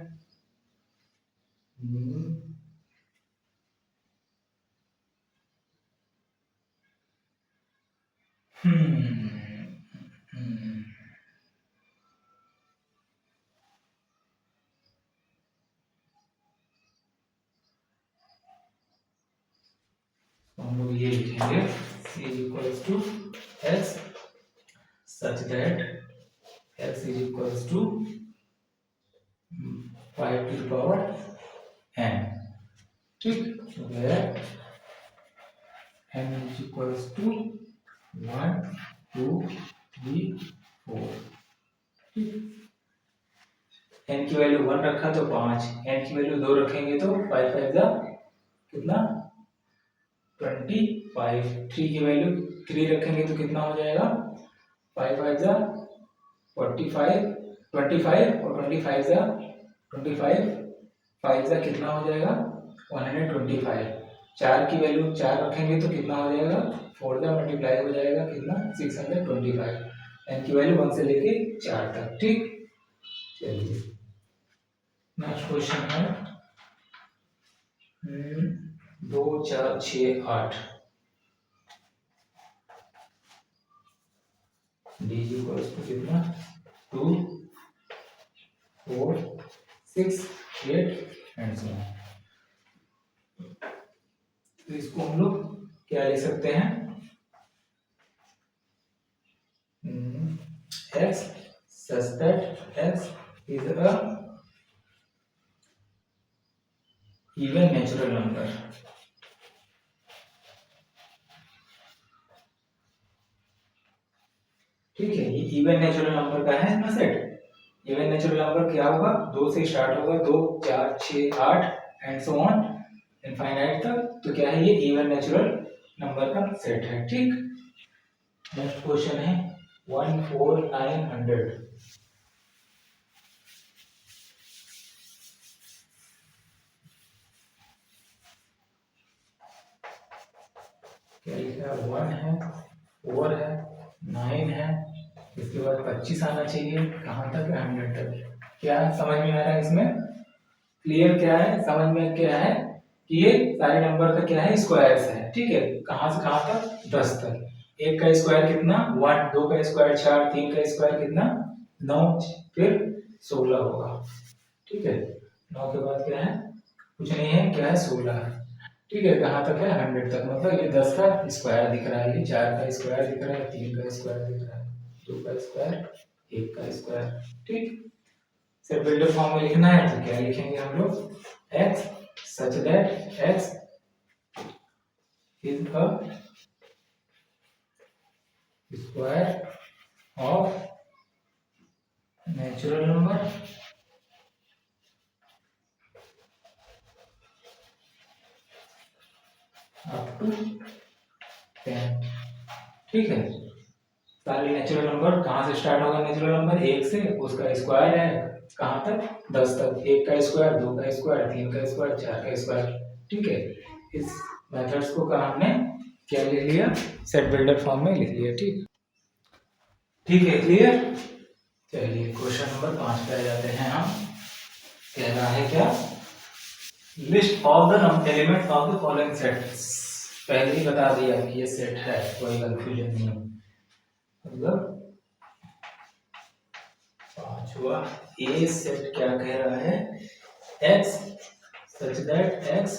हम लोग ये लिखेंगे c equals to x such that x is equals to 5 to the power n। ठीक, where n is equals to 1 2 3 4। ठीक, n की वैल्यू 1 रखा तो 5, n की वैल्यू 2 रखेंगे तो 5 5 जा कितना 25, 3 की वैल्यू 3 रखेंगे तो कितना हो जाएगा, 5 5 जा 45, 25 और 25 का कितना हो जाएगा 125। 4 की वैल्यू 4 रखेंगे तो कितना हो जाएगा 4 का मल्टीप्लाई हो जाएगा कितना 625। n की वैल्यू 1 से लेके 4 तक। ठीक, चलिए नेक्स्ट क्वेश्चन है 2 4 6 8 d इक्वल्स टू कितना 2 4 6 8 एंड सो ऑन। तो इसको हम लोग क्या लिख सकते हैं x such that x is a even natural number। ठीक है, ये इवन नेचुरल नंबर का है ना सेट। इवन नेचुरल नंबर क्या होगा 2 से स्टार्ट होगा 2 4 6 8 एंड सो ऑन इनफाइनाइट तक। तो क्या है ये इवन नेचुरल नंबर का सेट है। ठीक, नेक्स्ट क्वेश्चन है 14900। क्या लिखा है 1 है 4 है 9 है, इसके बाद 25 आना चाहिए, कहाँ तक है 100 तक। क्या समझ में आ रहा है इसमें क्लियर क्या है समझ में क्या है कि ये सारे नंबर का क्या है स्क्वायर्स है। ठीक है, कहाँ से कहाँ तक 10 तक। 1 का स्क्वायर कितना 1, 2 का स्क्वायर 4, 3 का स्क्वायर कितना 9, फिर 16 होगा। ठीक है, 9 के बाद क्या है कुछ नहीं है, क्या है 16 है। ठीक है, कहाँ तक है 100 तक, मतलब ये 10 का स्क्वायर दिख रहा है, ये 4 का स्क्वायर दिख रहा है, 3 का स्क्वायर दिख रहा है, 2 का स्क्वायर, 1 का स्क्वायर। ठीक, सिर्फ बिल्डर फॉर्म में लिखना है तो क्या लिखेंगे हम लोग x such that x is a square of natural number up to 10। ठीक है, सारे नेचुरल नंबर कहाँ से स्टार्ट होगा नेचुरल नंबर 1 से, उसका स्क्वायर है कहाँ तक 10 तक। 1 का स्क्वायर 2 का स्क्वायर 3 का स्क्वायर 4 का स्क्वायर। ठीक है, इस मेथड्स को का हमने क्या ले लिया सेट बिल्डर फॉर्म में लिख लिया। ठीक, ठीक है क्लियर। चलिए क्वेश्चन नंबर 5 पे आ जाते हैं हम। कह रहा है क्या list of the elements of the following sets. पहले ही बता दिया कि ये सेट है, कोई कंफ्यूजन नहीं है। मतलब पांचवा ए सेट क्या कह रहा है x such that x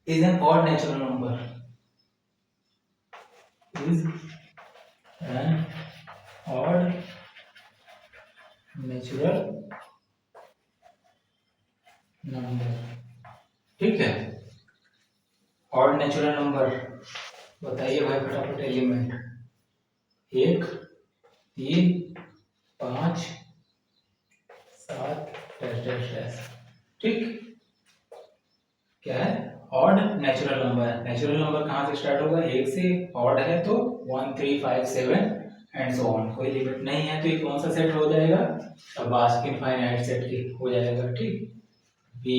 is an odd natural number, is an odd natural number। ठीक है, ऑड नेचुरल नंबर बताइए भाई फटाफट एलिमेंट 1 3 5 7 डैश। ठीक, क्या है odd natural number. Natural number कहाँ से स्टार्ट होगा 1 से, ऑड है तो 1 3 5 7 एंड सो ऑन। कोई लिमिट नहीं है तो ये कौन सा सेट हो जाएगा अब इनफाइनाइट सेट की हो जाएगा। ठीक, बी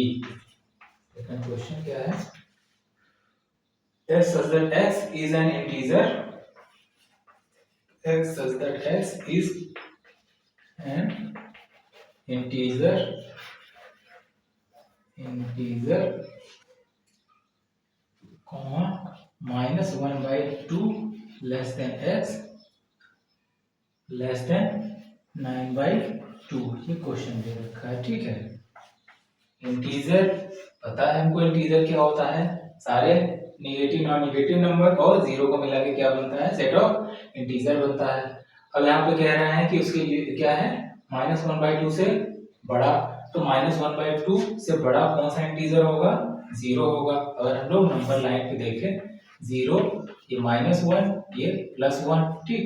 सेकंड क्वेश्चन क्या है x such that x is an integer, x such that x is an integer comma -1/2 less than x less than 9/2। ये क्वेश्चन दे रखा है। ठीक है, इंटीजर पता है हमको इंटीजर क्या होता है, सारे नेगेटिव नॉन नेगेटिव नंबर और जीरो को मिला के क्या बनता है सेट ऑफ इंटीजर बनता है। अब यहाँ पे कह रहा है कि उसके लिए क्या है -1/2 से बड़ा, तो -1/2 से बड़ा कौन सा इंटीजर होगा 0 होगा। अगर हम लोग नंबर लाइन पे देखें 0 ये -1 ये +1। ठीक,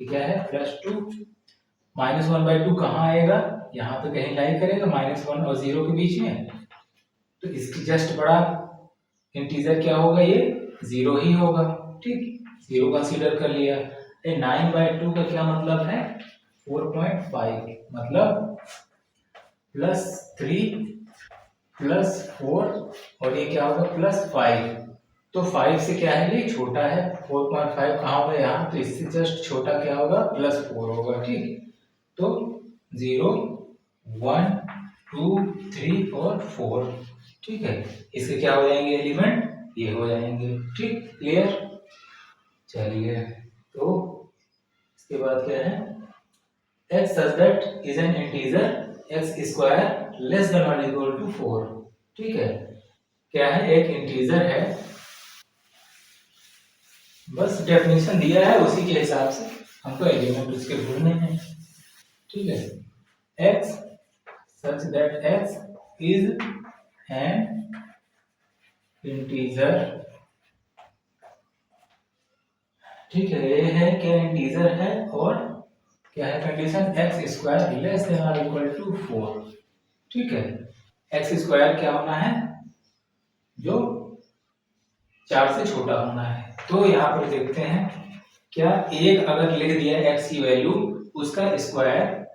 ये क्या है +2। -1/2 कहाँ आएगा यहाँ पे कहीं लाई करेगा -1 और 0 के बीच में, तो इसकी जस्ट बड़ा इंटीजर क्या होगा ये 0 ही होगा। ठीक, 0 कंसीडर कर लिया। ये 9/2 का क्या मतलब है? 4.5 मतलब +3 +4 और ये क्या होगा +5। तो 5 से क्या है ये छोटा है, 4.5 कहाँ होगा यहाँ, तो इससे जस्ट छोटा क्या होगा +4 होगा। ठीक, तो 0 1 2 3 और 4। ठीक है, इसके क्या हो जाएंगे एलिमेंट, ये हो जाएंगे। ठीक, क्लियर। चलिए, तो इसके बाद क्या है, x such that is an integer x square less than or equal to 4। ठीक है, क्या है, एक इंटीजर है, बस डेफिनेशन दिया है उसी के हिसाब से हमको एलिमेंट उसके ढूंढने हैं। ठीक है, x such that x is an integer। ठीक है, ये है क्या, इंटीजर है और क्या है condition, x square less than और इक्वल टू 4। ठीक है, एक्स स्क्वायर क्या होना है, जो 4 से छोटा होना है। तो यहाँ पर देखते हैं, क्या एक अगर लिख दिया एक्स की वैल्यू, उसका स्क्वायर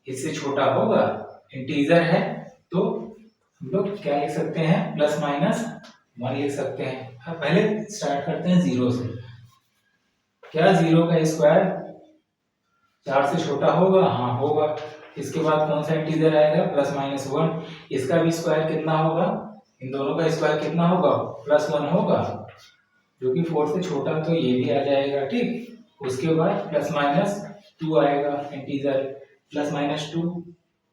इससे छोटा होगा, इंटीजर है, तो हम लोग क्या लिख सकते हैं, ±1 लिख सकते हैं। अब पहले स्टार्ट करते हैं 0 से। क्या 0 का स्क्वायर 4 से छोटा होगा, हाँ होगा। इसके बाद कौन सा इंटीजर आएगा, +-1। इसका भी स्क्वायर कितना होगा, इन दोनों का स्क्वायर कितना होगा, +1 होगा, जो कि 4 से छोटा, तो ये भी आ जाएगा। ठीक, उसके बाद +-2 आएगा इंटीजर, +-2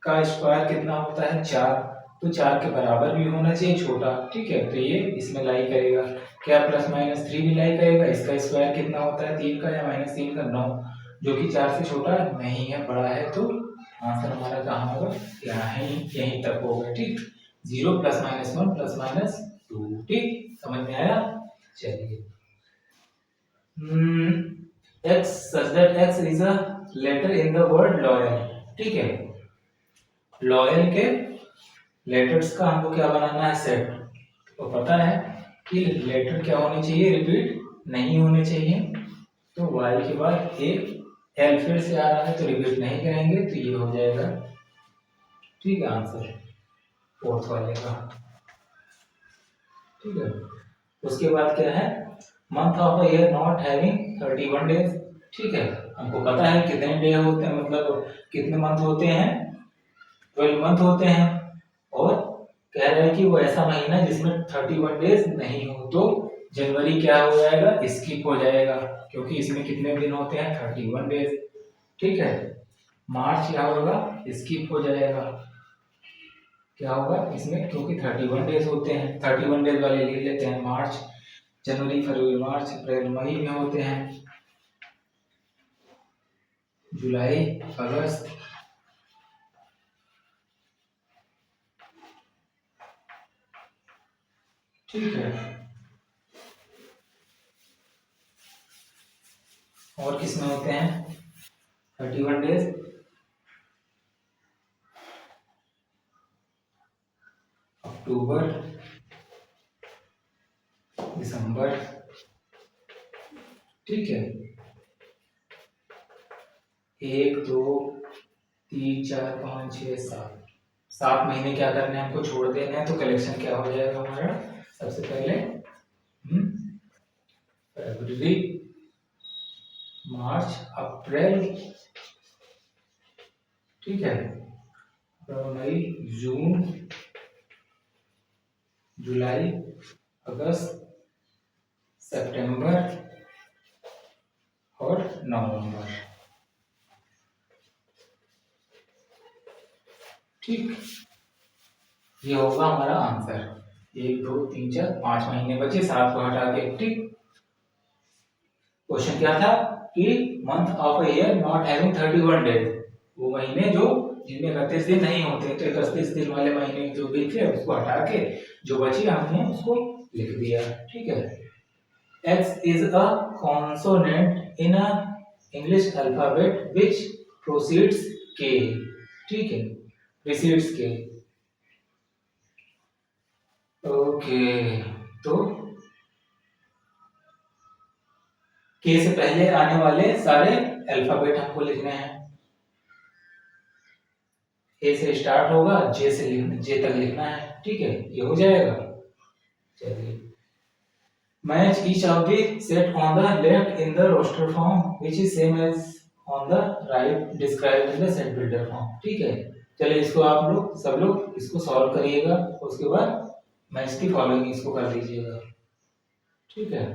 का स्क्वायर कितना होता है 4, तो 4 के बराबर भी होना चाहिए छोटा। ठीक है, तो ये इसमें लाई करेगा। क्या +-3 भी लाई करेगा, इसका स्क्वायर कितना होता है 3 का या -3 का 9, जो कि 4 से छोटा नहीं है, बड़ा है। तो आंसर हमारा कहाँ होगा, यहीं तक होगा। ठीक, 0 +-1 +-2। ठीक, समझ में आया। चलिए, x such that x is a letter in the word loyal। ठीक है, लॉयल के लेटर्स का हमको क्या बनाना है, सेट। तो पता है कि लेटर क्या होने चाहिए, रिपीट नहीं होने चाहिए। तो y के बाद एक l फिर से आ रहा है, तो रिपीट नहीं करेंगे, तो ये हो जाएगा। ठीक है, आंसर फोर्थ वाले का। ठीक है, उसके बाद क्या है, month of a year not having 31 days. ठीक है, हमको पता है कितने डे होते हैं, मतलब कितने मंथ होते हैं, 12 मंथ होते हैं। और कह रहे हैं कि वो ऐसा महीना जिसमें 31 डेज नहीं हो, तो जनवरी क्या हो जाएगा, स्किप हो जाएगा, क्योंकि इसमें कितने दिन होते हैं, 31 डेज। ठीक है, मार्च क्या होगा, स्किप हो जाएगा, क्या होगा इसमें, क्योंकि 31 डेज होते हैं, 31 डेज वाले ले लेते हैं। मार्च, जनवरी, फरवरी, मार्च, अप्रैल, मई में होते हैं, जुलाई, अगस्त। ठीक है, और किस में होते हैं 31 डेज, अक्टूबर, दिसंबर। ठीक है, 1 2 3 4 5 6 7, 7 महीने क्या करने हैं, हमको छोड़ देने हैं। तो कलेक्शन क्या हो जाएगा हमारा, सबसे पहले फरवरी, मार्च, अप्रैल। ठीक है, मई, जून, जुलाई, अगस्त, सितंबर और नवंबर। ठीक, ये होगा हमारा आंसर। 1 2 3 4 5 महीने बचे, 7 को हटा के। ठीक, क्वेश्चन क्या था कि month of a year not having 31 days, वो महीने जो जिनमें 31 दिन नहीं होते, तो 31 दिन वाले महीने जो भी थे उसको हटा के जो बचे हमने उसको लिख दिया। ठीक है, X is a consonant in a English alphabet which precedes K। ठीक है, precedes K। ओके, तो के से पहले आने वाले सारे अल्फाबेट हमको लिखने हैं। ए से स्टार्ट होगा, जे तक लिखना है, ठीक है, ये हो जाएगा। चलिए, match each of the set on the left in the roster form which is same as on the right described in the set builder form, ठीक है। चलिए, इसको आप लोग सब लोग इसको सॉल्व करिएगा, उसके बाद मैच की फॉलोइंग इसको कर दीजिएगा, ठीक है।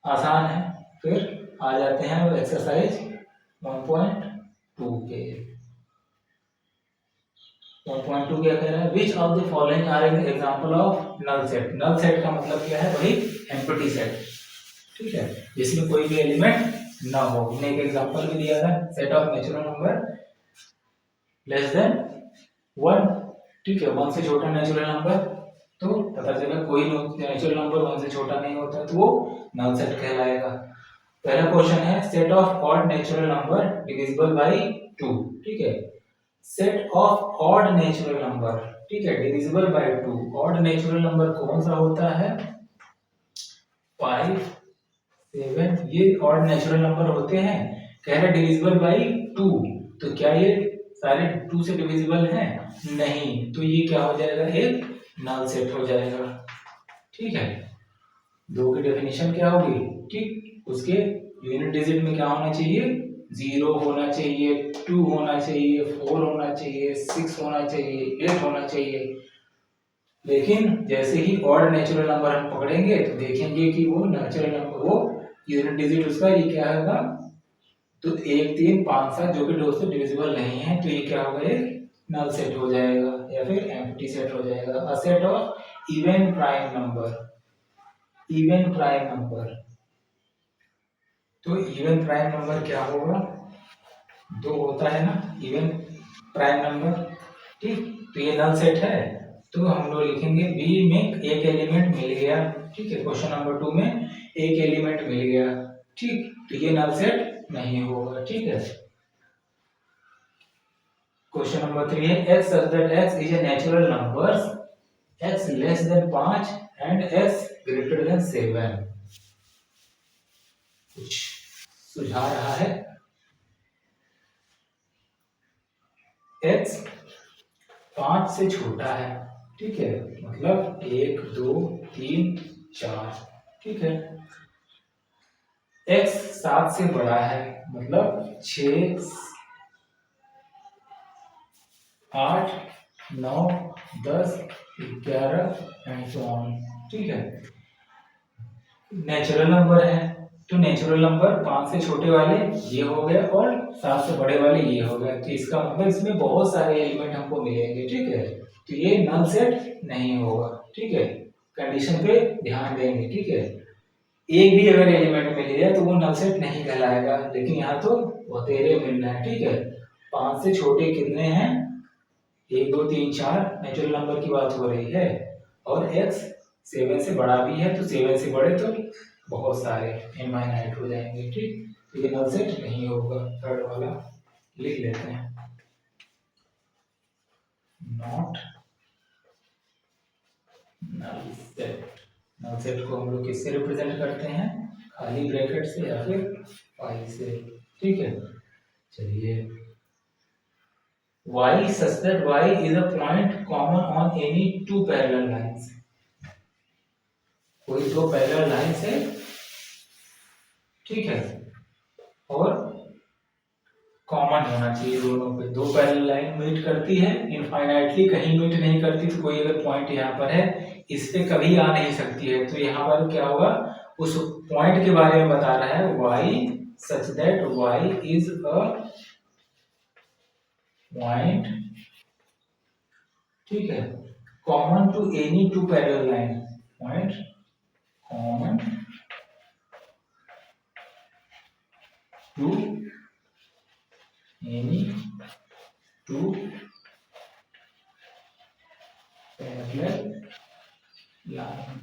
आसान है। फिर आ जाते हैं एक्सरसाइज 1.2 पे। 1.2 क्या कह रहा है? Which of the following are an example of null set. Null set का मतलब क्या है? वही एम्प्टी सेट, ठीक है, जिसमें कोई भी एलिमेंट ना हो। हमने एक एग्जांपल भी दिया था, set of natural number less than 1, ठीक है, 1 से छोटा नेचुरल नंबर, तो पता चला कोई नेचुरल नंबर 1 से छोटा नहीं होता, तो वो नल सेट कहलाएगा। पहला क्वेश्चन है set of odd natural number divisible by 2, ठीक है। Set of odd natural number, ठीक है, divisible by 2। Odd natural number कौन सा होता है? 5, 7, ये ऑड नेचुरल नंबर होते हैं। कह रहे डिविजिबल बाय 2, तो क्या ये सारे 2 से डिविजिबल हैं? नहीं, तो ये क्या हो जाएगा? एक नल सेट हो जाएगा, ठीक है। 2 की डेफिनेशन क्या होगी? ठीक, उसके यूनिट डिजिट में क्या होना चाहिए? 0 होना चाहिए, 2 होना चाहिए, 4 होना चाहिए, 6 होना चाहिए, 8 होना चाहिए। लेकिन जैसे ही ऑड नेचुरल नंबर हम पकड़ेंगे तो देखेंगे कि वो नेचुरल नंबर, वो यूनिट डिजिट उसका ये क्या होगा? तो 1, 3, 5, 7 जो कि 2 से डिविजिबल नहीं है, तो ये क्या होगा? एक नल सेट हो जाएगा या फिर एम्प्टी सेट हो जाएगा। A set of even prime number, even prime number, तो इवन प्राइम नंबर क्या होगा? 2 होता है ना इवन प्राइम नंबर, ठीक, तो ये नल सेट है। तो हम लोग लिखेंगे बी में एक एलिमेंट मिल गया, ठीक है, क्वेश्चन नंबर 2 में एक एलिमेंट मिल गया, ठीक, तो ये नल सेट नहीं होगा, ठीक है। क्वेश्चन नंबर 3 है x such that x is a natural numbers x less than 5 and x greater than 7। कुछ सुझा रहा है x 5 से छोटा है, ठीक है, मतलब 1, 2, 3, 4, ठीक है। x 7 से बड़ा है, मतलब 6, 8, 9, 10, 11 एंड सो ऑन, ठीक है। नेचुरल नंबर है, तो नेचुरल नंबर 5 से छोटे वाले ये हो गए और 7 से बड़े वाले ये हो गए, तो इसका मतलब इसमें बहुत सारे एलिमेंट हमको मिलेंगे, ठीक है, तो ये नल सेट नहीं होगा, ठीक है। कंडीशन पे ध्यान देंगे, ठीक है। एक भी अगर एलिमेंट मिल गया तो वो नल सेट नहीं कहलाएगा, लेकिन यहाँ तो बतेरे मिल रहे हैं, ठीक है। 5 से छोटे कितने हैं? 1, 2, 3, 4 नेचुरल नंबर की बात हो रही है, और x 7 से बड़ा भी है, तो 7 से बड़े तो बहुत सारे इनफाइनाइट हो जाएंगे, ठीक, तो ये नल सेट नहीं होगा। थर्ड वाला लिख लेते हैं, not null set. Null set को हम लोग किससे रिप्रेजेंट करते हैं? खाली ब्रैकेट से या फिर पाई से, ठीक है। चलिए, y such that y is a point common on any two parallel lines। कोई दो पैरेलल लाइंस है, ठीक है, और कॉमन होना चाहिए दोनों पे। दो पैरेलल लाइन मीट करती है इनफाइनाइटली, कहीं मीट नहीं करती, तो कोई अगर पॉइंट यहाँ पर है इस पे कभी आ नहीं सकती है, तो यहाँ पर क्या होगा? उस पॉइंट के बारे में बता रहा है, y such that y is a point, ठीक है, common to any two parallel line, point common to any two parallel line,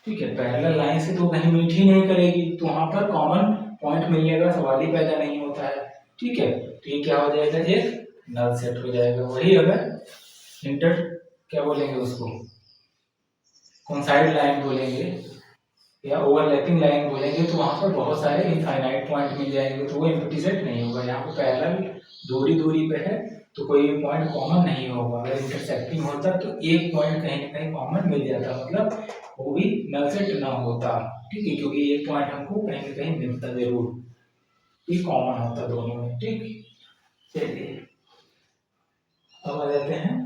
ठीक है। पैरेलल लाइन से तो कहीं मीट ही नहीं करेगी, तो वहां पर कॉमन पॉइंट मिलने का सवाल ही पैदा नहीं होता है, ठीक है। तो ये क्या हो जाएगा? एक नल सेट हो जाएगा। वही अगर इंटर क्या बोलेंगे उसको? कौन साइड लाइन बोलेंगे, या ओवरलैपिंग लाइन बोलेंगे तो वहाँ पर बहुत सारे इनफाइनाइट पॉइंट मिल जाएंगे, तो वो एम्प्टी सेट नहीं होगा। यहाँ पर पैरेलल दूरी दूरी पे है तो कोई पॉइंट कॉमन नहीं होगा। अगर इंटरसेक्टिंग होता तो एक पॉइंट कहीं ना कहीं कॉमन मिल जाता, मतलब वो भी नल सेट ना होता, ठीक है, क्योंकि एक पॉइंट हमको कहीं ना कहीं मिलता जरूर, ये कॉमन होता दोनों में, ठीक। चलिए अब आ जाते हैं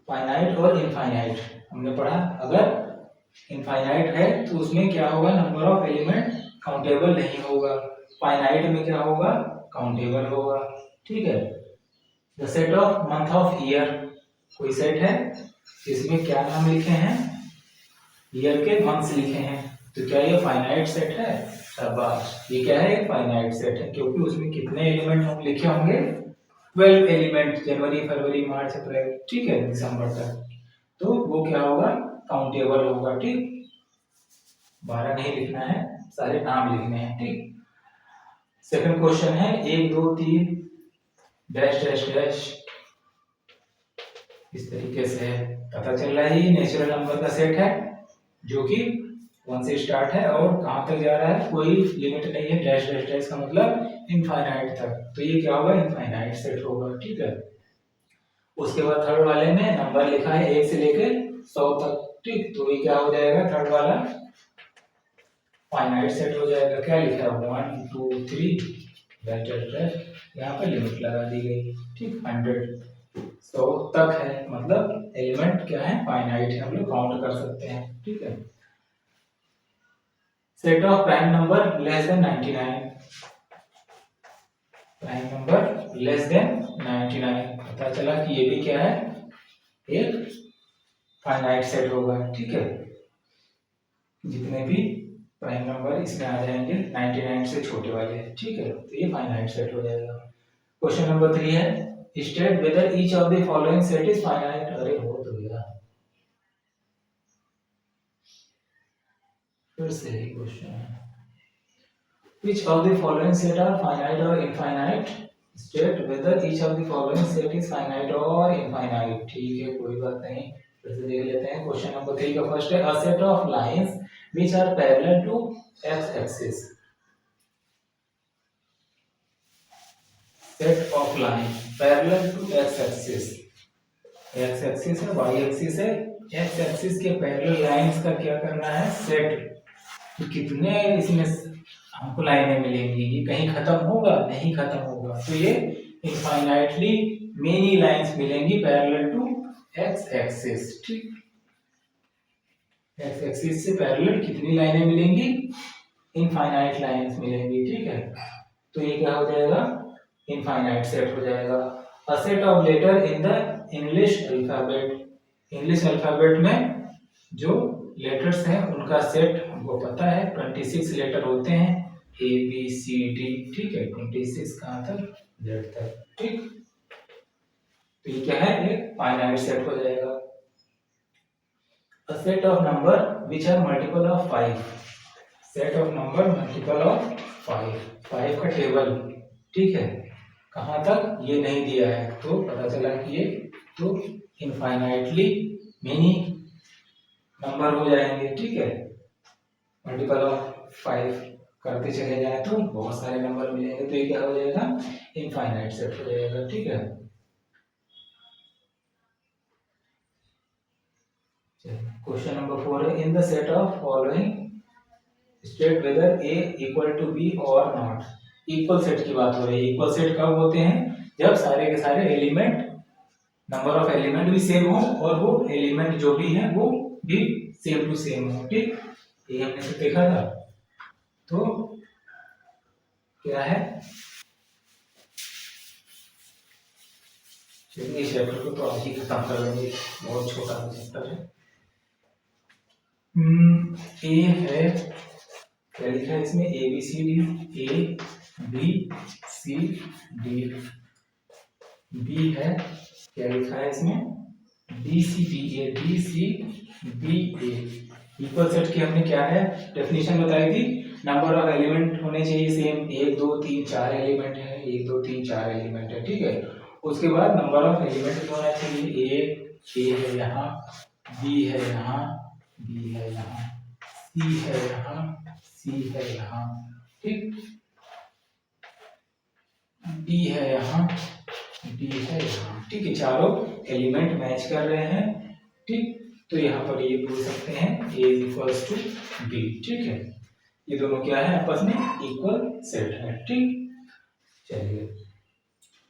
फाइनाइट और इनफाइनाइट। हमने पढ़ा अगर इनफाइनाइट है तो उसमें क्या होगा, नंबर ऑफ एलिमेंट काउंटेबल नहीं होगा। फाइनाइट में क्या होगा, काउंटेबल होगा, ठीक है। The set of month of year, कोई सेट है इसमें क्या नाम लिखे हैं, ईयर के मंथ्स लिखे हैं, तो क्या ये फाइनाइट सेट है? शाबाश, ये क्या है, एक फाइनाइट सेट है, क्योंकि उसमें कितने एलिमेंट हम लिखे होंगे, 12 एलिमेंट, जनवरी फरवरी मार्च अप्रैल, ठीक है, दिसंबर तक, तो वो क्या होगा, काउंटेबल होगा, ठीक। 12 नहीं लिखना है, सारे नाम लिखने हैं, ठीक। सेकंड क्वेश्चन है 1 2 3 डैश डैश डैश, इस तरीके से पता चल रहा है ये नेचुरल नंबर का सेट है जो कि 1 से स्टार्ट है और कहां तक जा रहा है, कोई लिमिट नहीं है, डैश डैश डैश का मतलब इनफाइनाइट तक, तो ये क्या होगा, इनफाइनाइट सेट होगा, ठीक है। उसके बाद थर्ड वाले में नंबर लिखा है 1 से लेके 100 तक, ठीक, तो ये क्या हो जाएगा, थर्ड वाला फाइनाइट सेट हो जाएगा। क्या लिखा है, 1 2 3 डैश डैश डैश, यहाँ पे लिमिट लगा दी गई, ठीक, 100 तक है, मतलब एलिमेंट क्या है, फाइनाइट है, हम लोग काउंट कर सकते हैं, ठीक है। Set of prime number less than 99, prime number less than 99, पता चला कि ये भी क्या है, एक फाइनाइट सेट होगा, ठीक है। जितने भी प्राइम नंबर इसमें आ जाएंगे 99 से छोटे वाले, ठीक है, तो ये फाइनाइट सेट हो जाएगा। क्वेश्चन नंबर 3 है state whether each of the following set is finite, अरे हो तो गया, फिर से ही क्वेश्चन है, which of the following set are finite or infinite, state whether each of the following set is finite or infinite, ठीक है, कोई बात नहीं, फिर से देख लेते हैं। क्वेश्चन नंबर 3 का फर्स्ट है a set of lines which are parallel to x axis, set of line parallel to x axis, x axis है, y axis है, x axis के पैरेलल लाइंस का क्या करना है, सेट, तो कितने इसमें हमको लाइनें मिलेंगी, ये कहीं खत्म होगा, नहीं खत्म होगा, तो ये इनफाइनाइटली मेनी लाइंस मिलेंगी पैरेलल टू एक्स एक्सिस, ठीक, एक्स एक्सिस से पैरेलल कितनी लाइनें मिलेंगी, इनफाइनाइट लाइंस मिलेंगी, ठीक है, तो ये क्या हो जाएगा, इनफाइनाइट सेट हो जाएगा। A set of letter in the English alphabet, English alphabet में जो लेटर्स हैं उनका सेट हमको पता है, 26 लेटर होते हैं, ए बी सी डी, ठीक है, 26 कहाँ तक, जेड तक, ठीक, तो ये क्या है, एक फाइनाइट सेट हो जाएगा। A set of number which are multiple of 5, set of number multiple of 5, 5 का टेबल, ठीक है, कहाँ तक ये नहीं दिया है, तो पता चला कि ये तो इनफाइनाइटली मेनी नंबर हो जाएंगे, ठीक है, मल्टीपल ऑफ 5 करते चले जाए तो बहुत सारे नंबर मिलेंगे, तो ये क्या हो जाएगा, इनफाइनाइट सेट हो जाएगा, ठीक है। क्वेश्चन नंबर 4 है in the set of following state whether A equal to B और नॉट, इक्वल सेट की बात हो रही है। इक्वल सेट कब होते हैं, जब सारे के सारे एलिमेंट, नंबर ऑफ एलिमेंट भी सेम हो और वो एलिमेंट जो भी है वो भी सेम टू सेम हो, ठीक, ये हमने तो देखा था, तो क्या है, चलिए इस चैप्टर को तो आज ही खत्म कर लेंगे, बहुत छोटा चैप्टर है। ए है, क्या लिखा है इसमें, A B C D, A B C D, B है, क्या लिखा है इसमें, B C B A, B C B A, equal set की हमने क्या है डेफिनेशन बताई थी, नंबर ऑफ एलिमेंट होने चाहिए सेम, 1 2 3 4 एलिमेंट है, 1 2 3 4 एलिमेंट है, ठीक है, उसके बाद नंबर ऑफ एलिमेंट भी होना चाहिए 1 ए है यहाँ, बी है यहाँ, बी है यहाँ, सी है यहाँ, सी है यहाँ, ठीक, डी है यहाँ, डी है यहाँ, ठीक है, चारों एलिमेंट मैच कर रहे हैं, ठीक। तो यहाँ पर ये बोल सकते हैं A is equals to B, ठीक है, ये दोनों क्या है आपस में इक्वल सेट है, ठीक। चलिए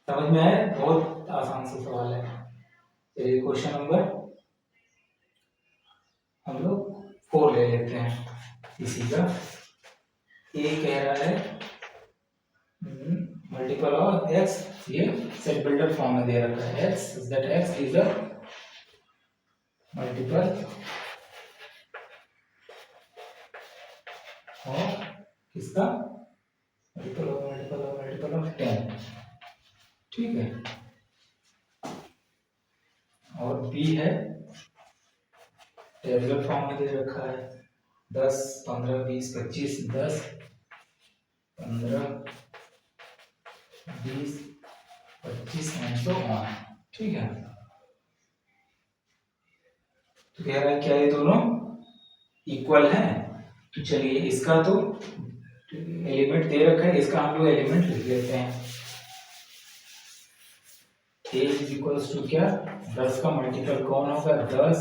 समझ में आया, बहुत आसान सा सवाल है। चलिए क्वेश्चन नंबर हम लोग 4 ले लेते हैं इसी का। ए कह रहा है मल्टीपल ऑफ एक्स, ये सेट बिल्डर फॉर्म में दे रखा है, x that x is a multiple of किसका, मल्टीपल ऑफ 10, ठीक है। और बी है टेबुलर फॉर्म में दे रखा है 10, 15, 20, 25, 10, 15, 20, 25 एंड सो ऑन, ठीक है। तो कह रहा है क्या ये दोनों इक्वल हैं, तो चलिए इसका तो एलिमेंट दे रखा है, इसका हम लोग एलिमेंट लिख लेते हैं। ए इज इक्वल्स टू क्या, 10 का मल्टीपल कौन होगा, 10,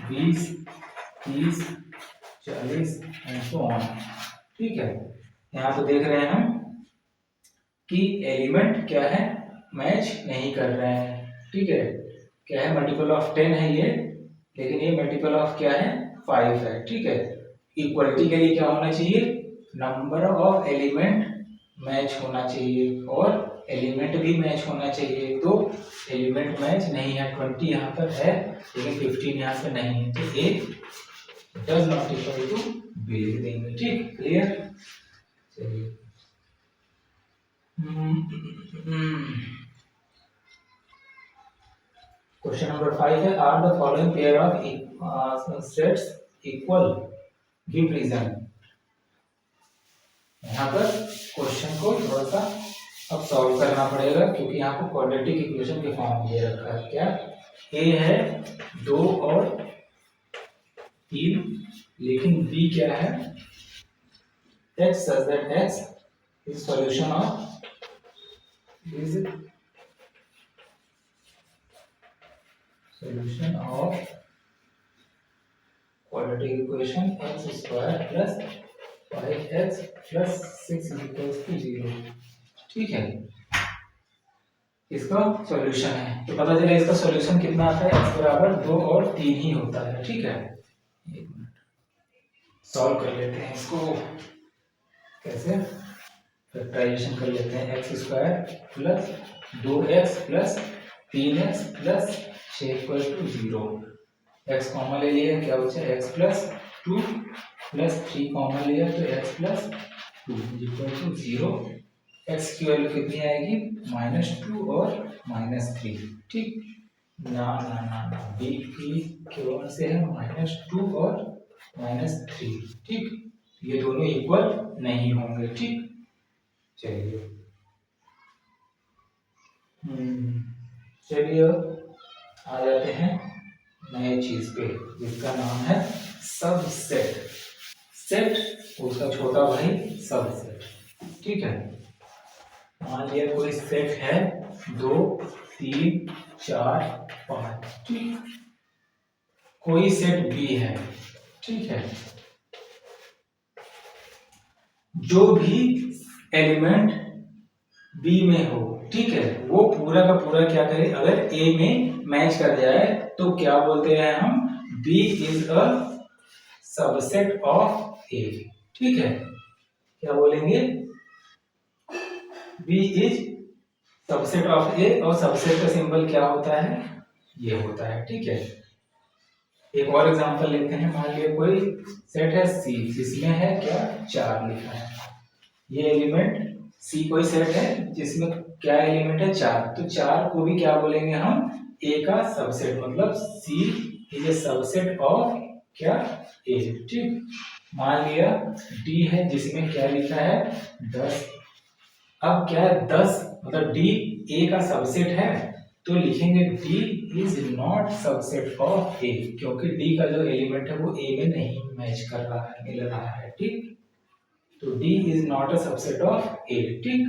20, 30, 40 एंड सो ऑन, ठीक है। यहाँ तो देख रहे हैं हम कि एलिमेंट क्या है मैच नहीं कर रहे हैं, ठीक है। क्या है मल्टीपल ऑफ 10 है ये, लेकिन ये मल्टीपल ऑफ क्या है 5 है, ठीक है। इक्वलिटी के लिए क्या होना चाहिए, नंबर ऑफ एलिमेंट मैच होना चाहिए और एलिमेंट भी मैच होना चाहिए। तो एलिमेंट मैच नहीं है, 20 यहाँ पर है लेकिन 15 यहाँ पर नहीं है, तो A does not equal to B लिख देंगे, ठीक, क्लियर। चलिए क्वेश्चन नंबर 5 है, are the following pair of sets equal, give reason. यहाँ पर क्वेश्चन को थोड़ा सा अब सॉल्व करना पड़ेगा क्योंकि यहाँ पर क्वाड्रेटिक इक्वेशन के फॉर्म में दे रखा है। क्या ए है 2 और 3, लेकिन बी क्या है x such that x is solution of quadratic equation x square plus 5x plus 6 is equals to 0, ठीक है। इसका सॉल्यूशन है तो पता चला इसका सॉल्यूशन कितना आता है, x बराबर 2 और 3 ही होता है, ठीक है। एक मिनट सॉल्व कर लेते हैं इसको, कैसे फैक्टराइजेशन कर लेते हैं, x square plus 2x plus 3x plus 6 equal to 0, x common ले लिया क्या बचा x प्लस 2 प्लस 3 कॉमन लिया तो x plus 2 equal to 0, x की वैल्यू कितनी आएगी -2 और -3, ठीक ना ना ना ना b की केवल से है -2 और -3, ठीक, ये दोनों इक्वल नहीं होंगे, ठीक। चलिए चलिए आ जाते हैं नए चीज पे जिसका नाम है सबसेट। सेट उसका छोटा भाई सबसेट, ठीक है। मान लिया कोई सेट है 2, 3, 4, 5, ठीक, कोई सेट बी है, ठीक है। जो भी एलिमेंट बी में हो, ठीक है, वो पूरा का पूरा क्या करे, अगर ए में मैच कर जाए तो क्या बोलते हैं हम, B is a subset of A, ठीक है। क्या बोलेंगे, B is subset of A, और सबसेट का सिंबल क्या होता है, ये होता है, ठीक है। एक और एग्जांपल लेते हैं, मान लिया कोई सेट है सी जिसमें है क्या 4 लिखा है, ये एलिमेंट सी कोई सेट है जिसमें क्या एलिमेंट है 4, तो 4 को भी क्या बोलेंगे हम, ए का सबसेट, मतलब सी इज ए सबसेट ऑफ क्या ए, ठीक। मान लिया डी है जिसमें क्या लिखा है 10, अब क्या है 10 मतलब डी ए का सबसेट है, तो लिखेंगे D is not subset of A, क्योंकि डी का जो एलिमेंट है वो ए में नहीं मैच कर रहा है, मिल रहा है, ठीक। तो D is not a subset of A, ठीक।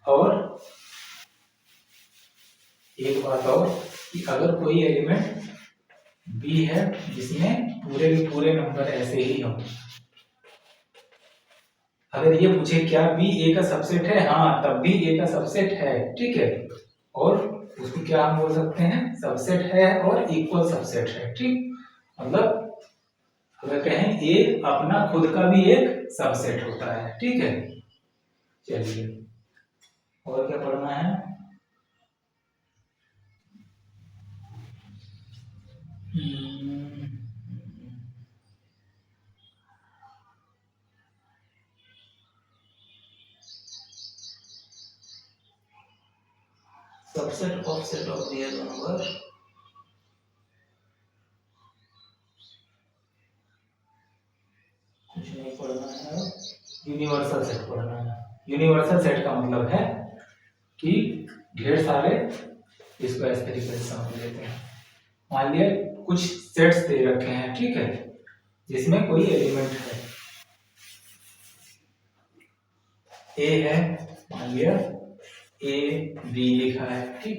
और एक बात और कि अगर कोई एलिमेंट बी है जिसमें पूरे के पूरे नंबर ऐसे ही हो, अगर ये पूछे क्या बी ए का सबसेट है, हाँ तब भी ए का सबसेट है, ठीक है। और उसको क्या हम बोल सकते हैं, सबसेट है और इक्वल सबसेट है, ठीक। मतलब अगर कहें ए अपना खुद का भी एक सबसेट होता है, ठीक है। चलिए और क्या पढ़ना है। Subset offset of real number, कुछ नहीं पढ़ना है। यूनिवर्सल सेट पढ़ना है। यूनिवर्सल सेट का मतलब है कि ढेर सारे, इसको इस तरीके से समझ लेते हैं। मान लिया कुछ सेट्स दे रखे हैं, ठीक है, जिसमें कोई एलिमेंट है, ए है, मान लिया ए बी लिखा है, ठीक।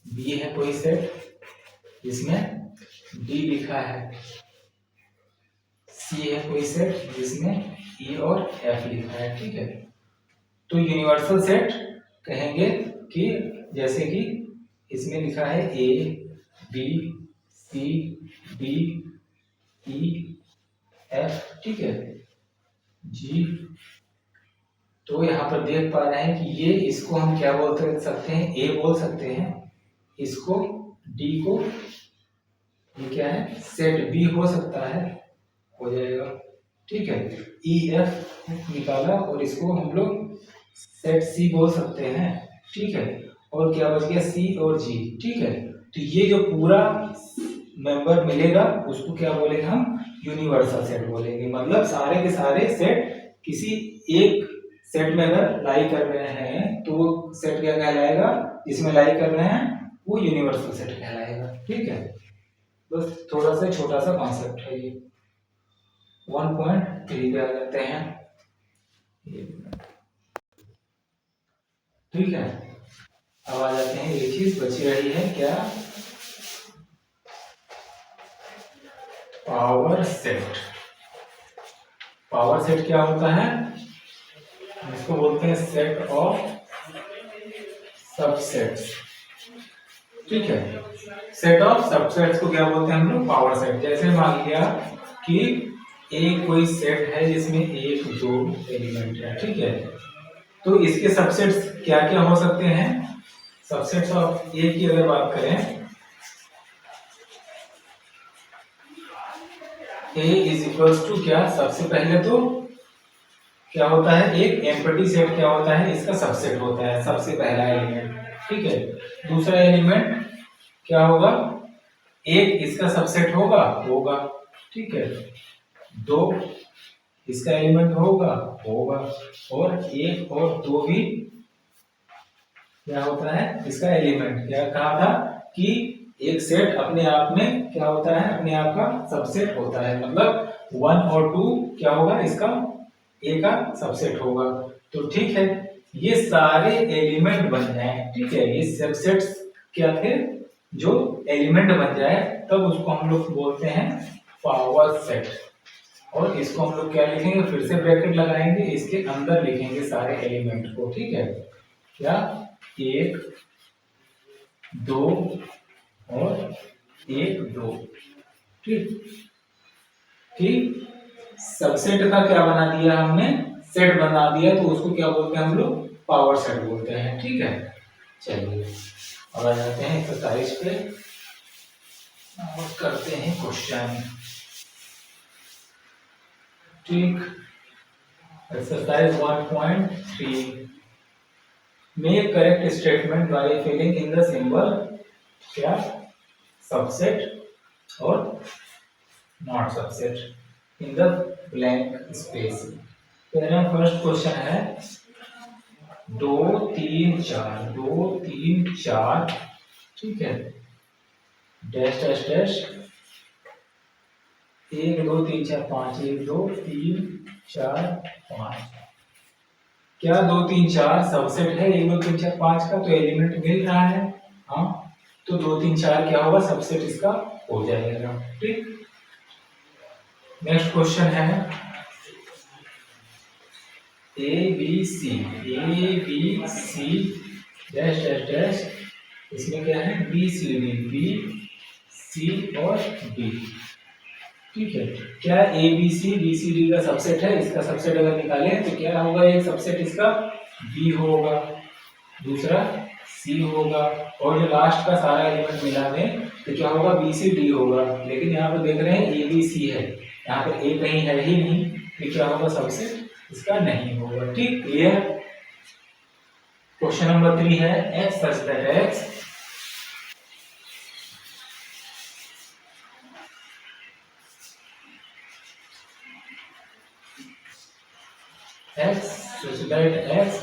बी है कोई सेट जिसमें डी लिखा है, सी है कोई सेट जिसमें ई और एफ लिखा है, ठीक है। तो यूनिवर्सल सेट कहेंगे कि जैसे कि इसमें लिखा है A B C D E F, ठीक है, जी। तो यहाँ पर देख पा रहे हैं कि ये, इसको हम क्या बोल सकते हैं, ए बोल सकते हैं, इसको डी को, ये क्या है, सेट बी हो सकता है, हो जाएगा, ठीक है। ई एफ निकाला और इसको हम लोग सेट सी बोल सकते हैं, ठीक है। और क्या बच गया, सी और जी, ठीक है। तो ये जो पूरा मेंबर मिलेगा उसको क्या बोलेंगे हम, यूनिवर्सल सेट बोलेंगे। मतलब सारे के सारे सेट किसी एक सेट में अगर लाई कर रहे हैं तो वो सेट क्या कहलाएगा, जिसमें लाई कर रहे हैं वो यूनिवर्सल सेट कहलाएगा, ठीक है। बस थोड़ा सा छोटा सा कॉन्सेप्ट है ये। 1.3 पे आ जाते हैं, ठीक है। अब आ जाते हैं, एक चीज बची रही है क्या, पावर सेट। पावर सेट क्या होता है, इसको बोलते हैं सेट ऑफ सबसेट्स, ठीक है। सेट ऑफ सबसेट्स को क्या बोलते हैं हम लोग, पावर सेट। जैसे मान लिया कि एक कोई सेट है जिसमें एक दो एलिमेंट है, ठीक है। तो इसके सबसेट्स क्या क्या हो सकते हैं, सबसेट्स ऑफ ए की अगर बात करें, ए इज इक्वल्स टू क्या, सबसे पहले तो क्या होता है, एक एम्प्टी सेट क्या होता है, इसका सबसेट होता है, सबसे पहला एलिमेंट, ठीक है। दूसरा एलिमेंट क्या होगा, एक इसका सबसेट होगा, ठीक है। दो इसका एलिमेंट होगा, और एक और दो भी क्या होता है, इसका एलिमेंट। क्या कहा था कि एक सेट अपने आप में क्या होता है, अपने आप का सबसेट होता है। मतलब 1 और 2 क्या होगा, इसका ए का सबसेट होगा। तो ठीक है, ये सारे एलिमेंट बन जाए, ठीक है, ये सबसेट्स क्या थे, जो एलिमेंट बन जाए तब उसको हम लोग बोलते हैं पावर सेट। और इसको हम लोग क्या लिखेंगे, फिर से ब्रैकेट लगाएंगे, इसके अंदर लिखेंगे सारे एलिमेंट को, ठीक है। क्या, 1 2 और 1 2, ठीक। ठीक, सबसेट का क्या बना दिया हमने, सेट बना दिया, तो उसको क्या बोलते हैं हम लोग, पावर सेट बोलते हैं, ठीक है। चलिए अब आ जाते हैं एक्सरसाइज पे और करते हैं क्वेश्चन, ठीक। Exercise 1.3, make correct statement by filling in the symbol, क्या, सबसेट और not subset in the blank space. तो मेरा फर्स्ट क्वेश्चन है, दो तीन चार, दो तीन चार, ठीक है, डैश डैश डैश, एक दो तीन चार पाँच, एक दो तीन चार पाँच। क्या दो तीन चार सबसेट है एक दो तीन चार पाँच का? तो एलिमेंट मिल रहा है, हाँ, तो दो तीन चार क्या होगा, सबसेट इसका हो जाएगा। ठीक, नेक्स्ट क्वेश्चन है A B C, A B C dash dash dash, इसमें क्या है, B C D, B C और बी, ठीक है। क्या बी सी डी का सबसेट है? इसका सबसेट अगर निकालें तो क्या होगा, एक सबसेट इसका बी होगा, दूसरा सी होगा, और जो लास्ट का सारा एलिमेंट मिला दें तो क्या होगा, बी सी डी होगा। लेकिन यहाँ पे देख रहे हैं ए बी सी है, यहाँ पे ए कहीं है ही नहीं, तो क्या होगा, सबसेट इसका नहीं होगा। ठीक, क्लियर। क्वेश्चन नंबर 3 है x such that x such that x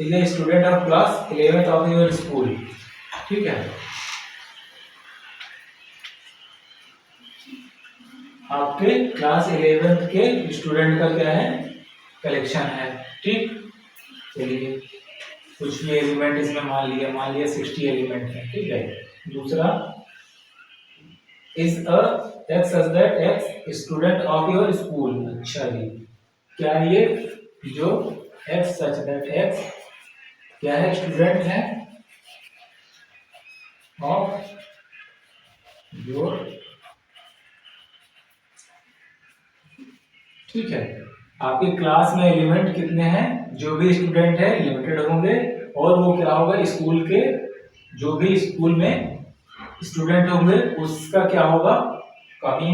is a student of class 11th of your school, ठीक है। आपके क्लास 11th के स्टूडेंट का क्या है, कलेक्शन है, ठीक। चलिए, कुछ भी एलिमेंट इसमें मान लिया 60 एलिमेंट है, ठीक है। दूसरा, is a x such that x student of your school. अच्छा जी, क्या ये जो एक्स सच दैट एक्स क्या है, स्टूडेंट है ऑफ योर, ठीक है। आपकी क्लास में एलिमेंट कितने हैं, जो भी स्टूडेंट है लिमिटेड होंगे, और वो क्या होगा, स्कूल के जो भी स्कूल में स्टूडेंट होंगे उसका क्या होगा, कमी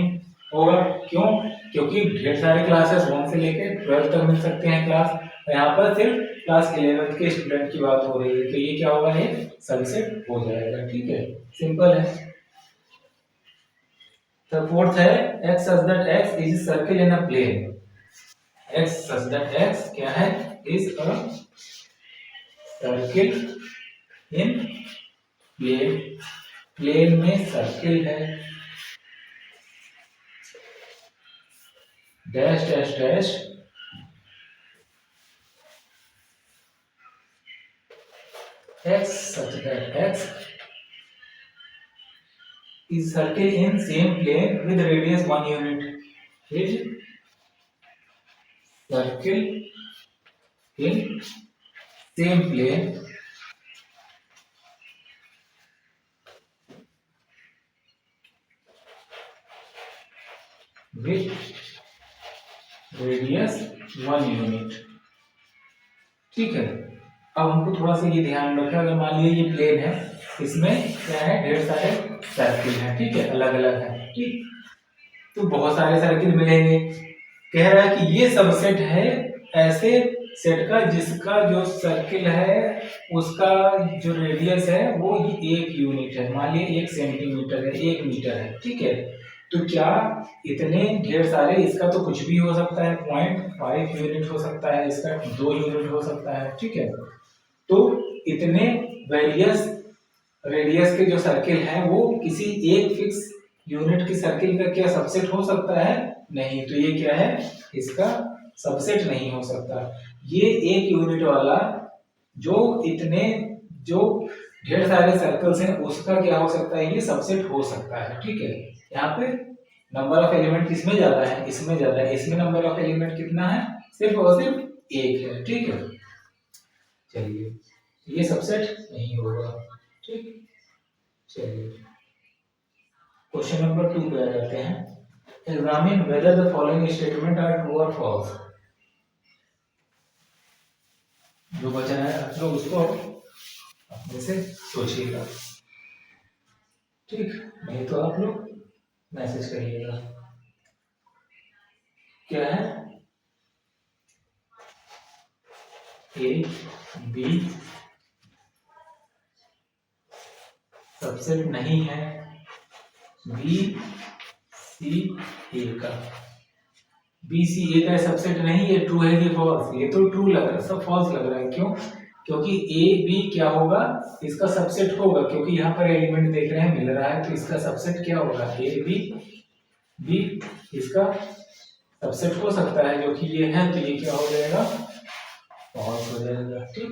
होगा। क्यों? क्योंकि ढेर सारे क्लासेस 1 से लेके 12 तक मिल सकते हैं क्लास, और यहाँ पर सिर्फ क्लास 11 के स्टूडेंट की बात हो रही है, तो ये क्या होगा, ये सबसेट हो जाएगा, ठीक है, सिंपल है। तो फोर्थ है x such that x is circle in a plane. X such that x क्या है, is a circle in plane, plane में सर्किल है, dash dash dash, x such that x is circle in same plane with radius 1 unit, is circle in same plane with radius 1 unit, ठीक है। अब हमको थोड़ा सा ये ध्यान रखें, अगर मान लीजिए ये प्लेन है, इसमें क्या है, ढेर सारे सर्किल हैं, ठीक है, अलग अलग है, ठीक। तो बहुत सारे सर्किल मिलेंगे, कह रहा है कि ये सबसेट है ऐसे सेट का जिसका जो सर्किल है उसका जो रेडियस है वो ये 1 यूनिट है, मान लीजिए 1 सेंटीमीटर है, 1 मीटर है, ठीक है। तो क्या इतने ढेर सारे, इसका तो कुछ भी हो सकता है, 0.5 यूनिट हो सकता है, इसका 2 यूनिट हो सकता है, ठीक है। तो इतने वेरियस रेडियस के जो सर्किल हैं वो किसी एक फिक्स यूनिट की सर्किल का क्या सबसेट हो सकता है? नहीं। तो ये क्या है, इसका सबसेट नहीं हो सकता। ये 1 यूनिट वाला जो इतने जो ढेर सारे सर्कल्स हैं उसका क्या हो सकता है, ये सबसेट हो सकता है, ठीक है। यहाँ पे नंबर ऑफ एलिमेंट किसमें ज्यादा है, इसमें ज्यादा है, इसमें नंबर ऑफ एलिमेंट कितना है, सिर्फ और सिर्फ 1 है, ठीक है। चलिए, ये सबसेट नहीं होगा, ठीक। चलिए, क्वेश्चन नंबर 2 पे आ जाते हैं। Examine whether the following statement are true और फॉल्स। जो बचा है आप लोग उसको अपने से सोचिएगा, ठीक। नहीं तो आप लोग मैसेज करिएगा। क्या है, ए बी सबसेट नहीं है बी सी ए का, बी सी ए का सबसेट नहीं, ये ट्रू है कि फॉल्स? ये तो ट्रू लग रहा है, सब फॉल्स लग रहा है। क्यों? क्योंकि ए बी क्या होगा, इसका सबसेट होगा, क्योंकि यहाँ पर एलिमेंट देख रहे हैं मिल रहा है, तो इसका सबसेट क्या होगा? ए बी, बी इसका सबसेट हो सकता है, जो कि ये है, तो ये क्या हो जाएगा? फॉल्स हो जाएगा। ठीक,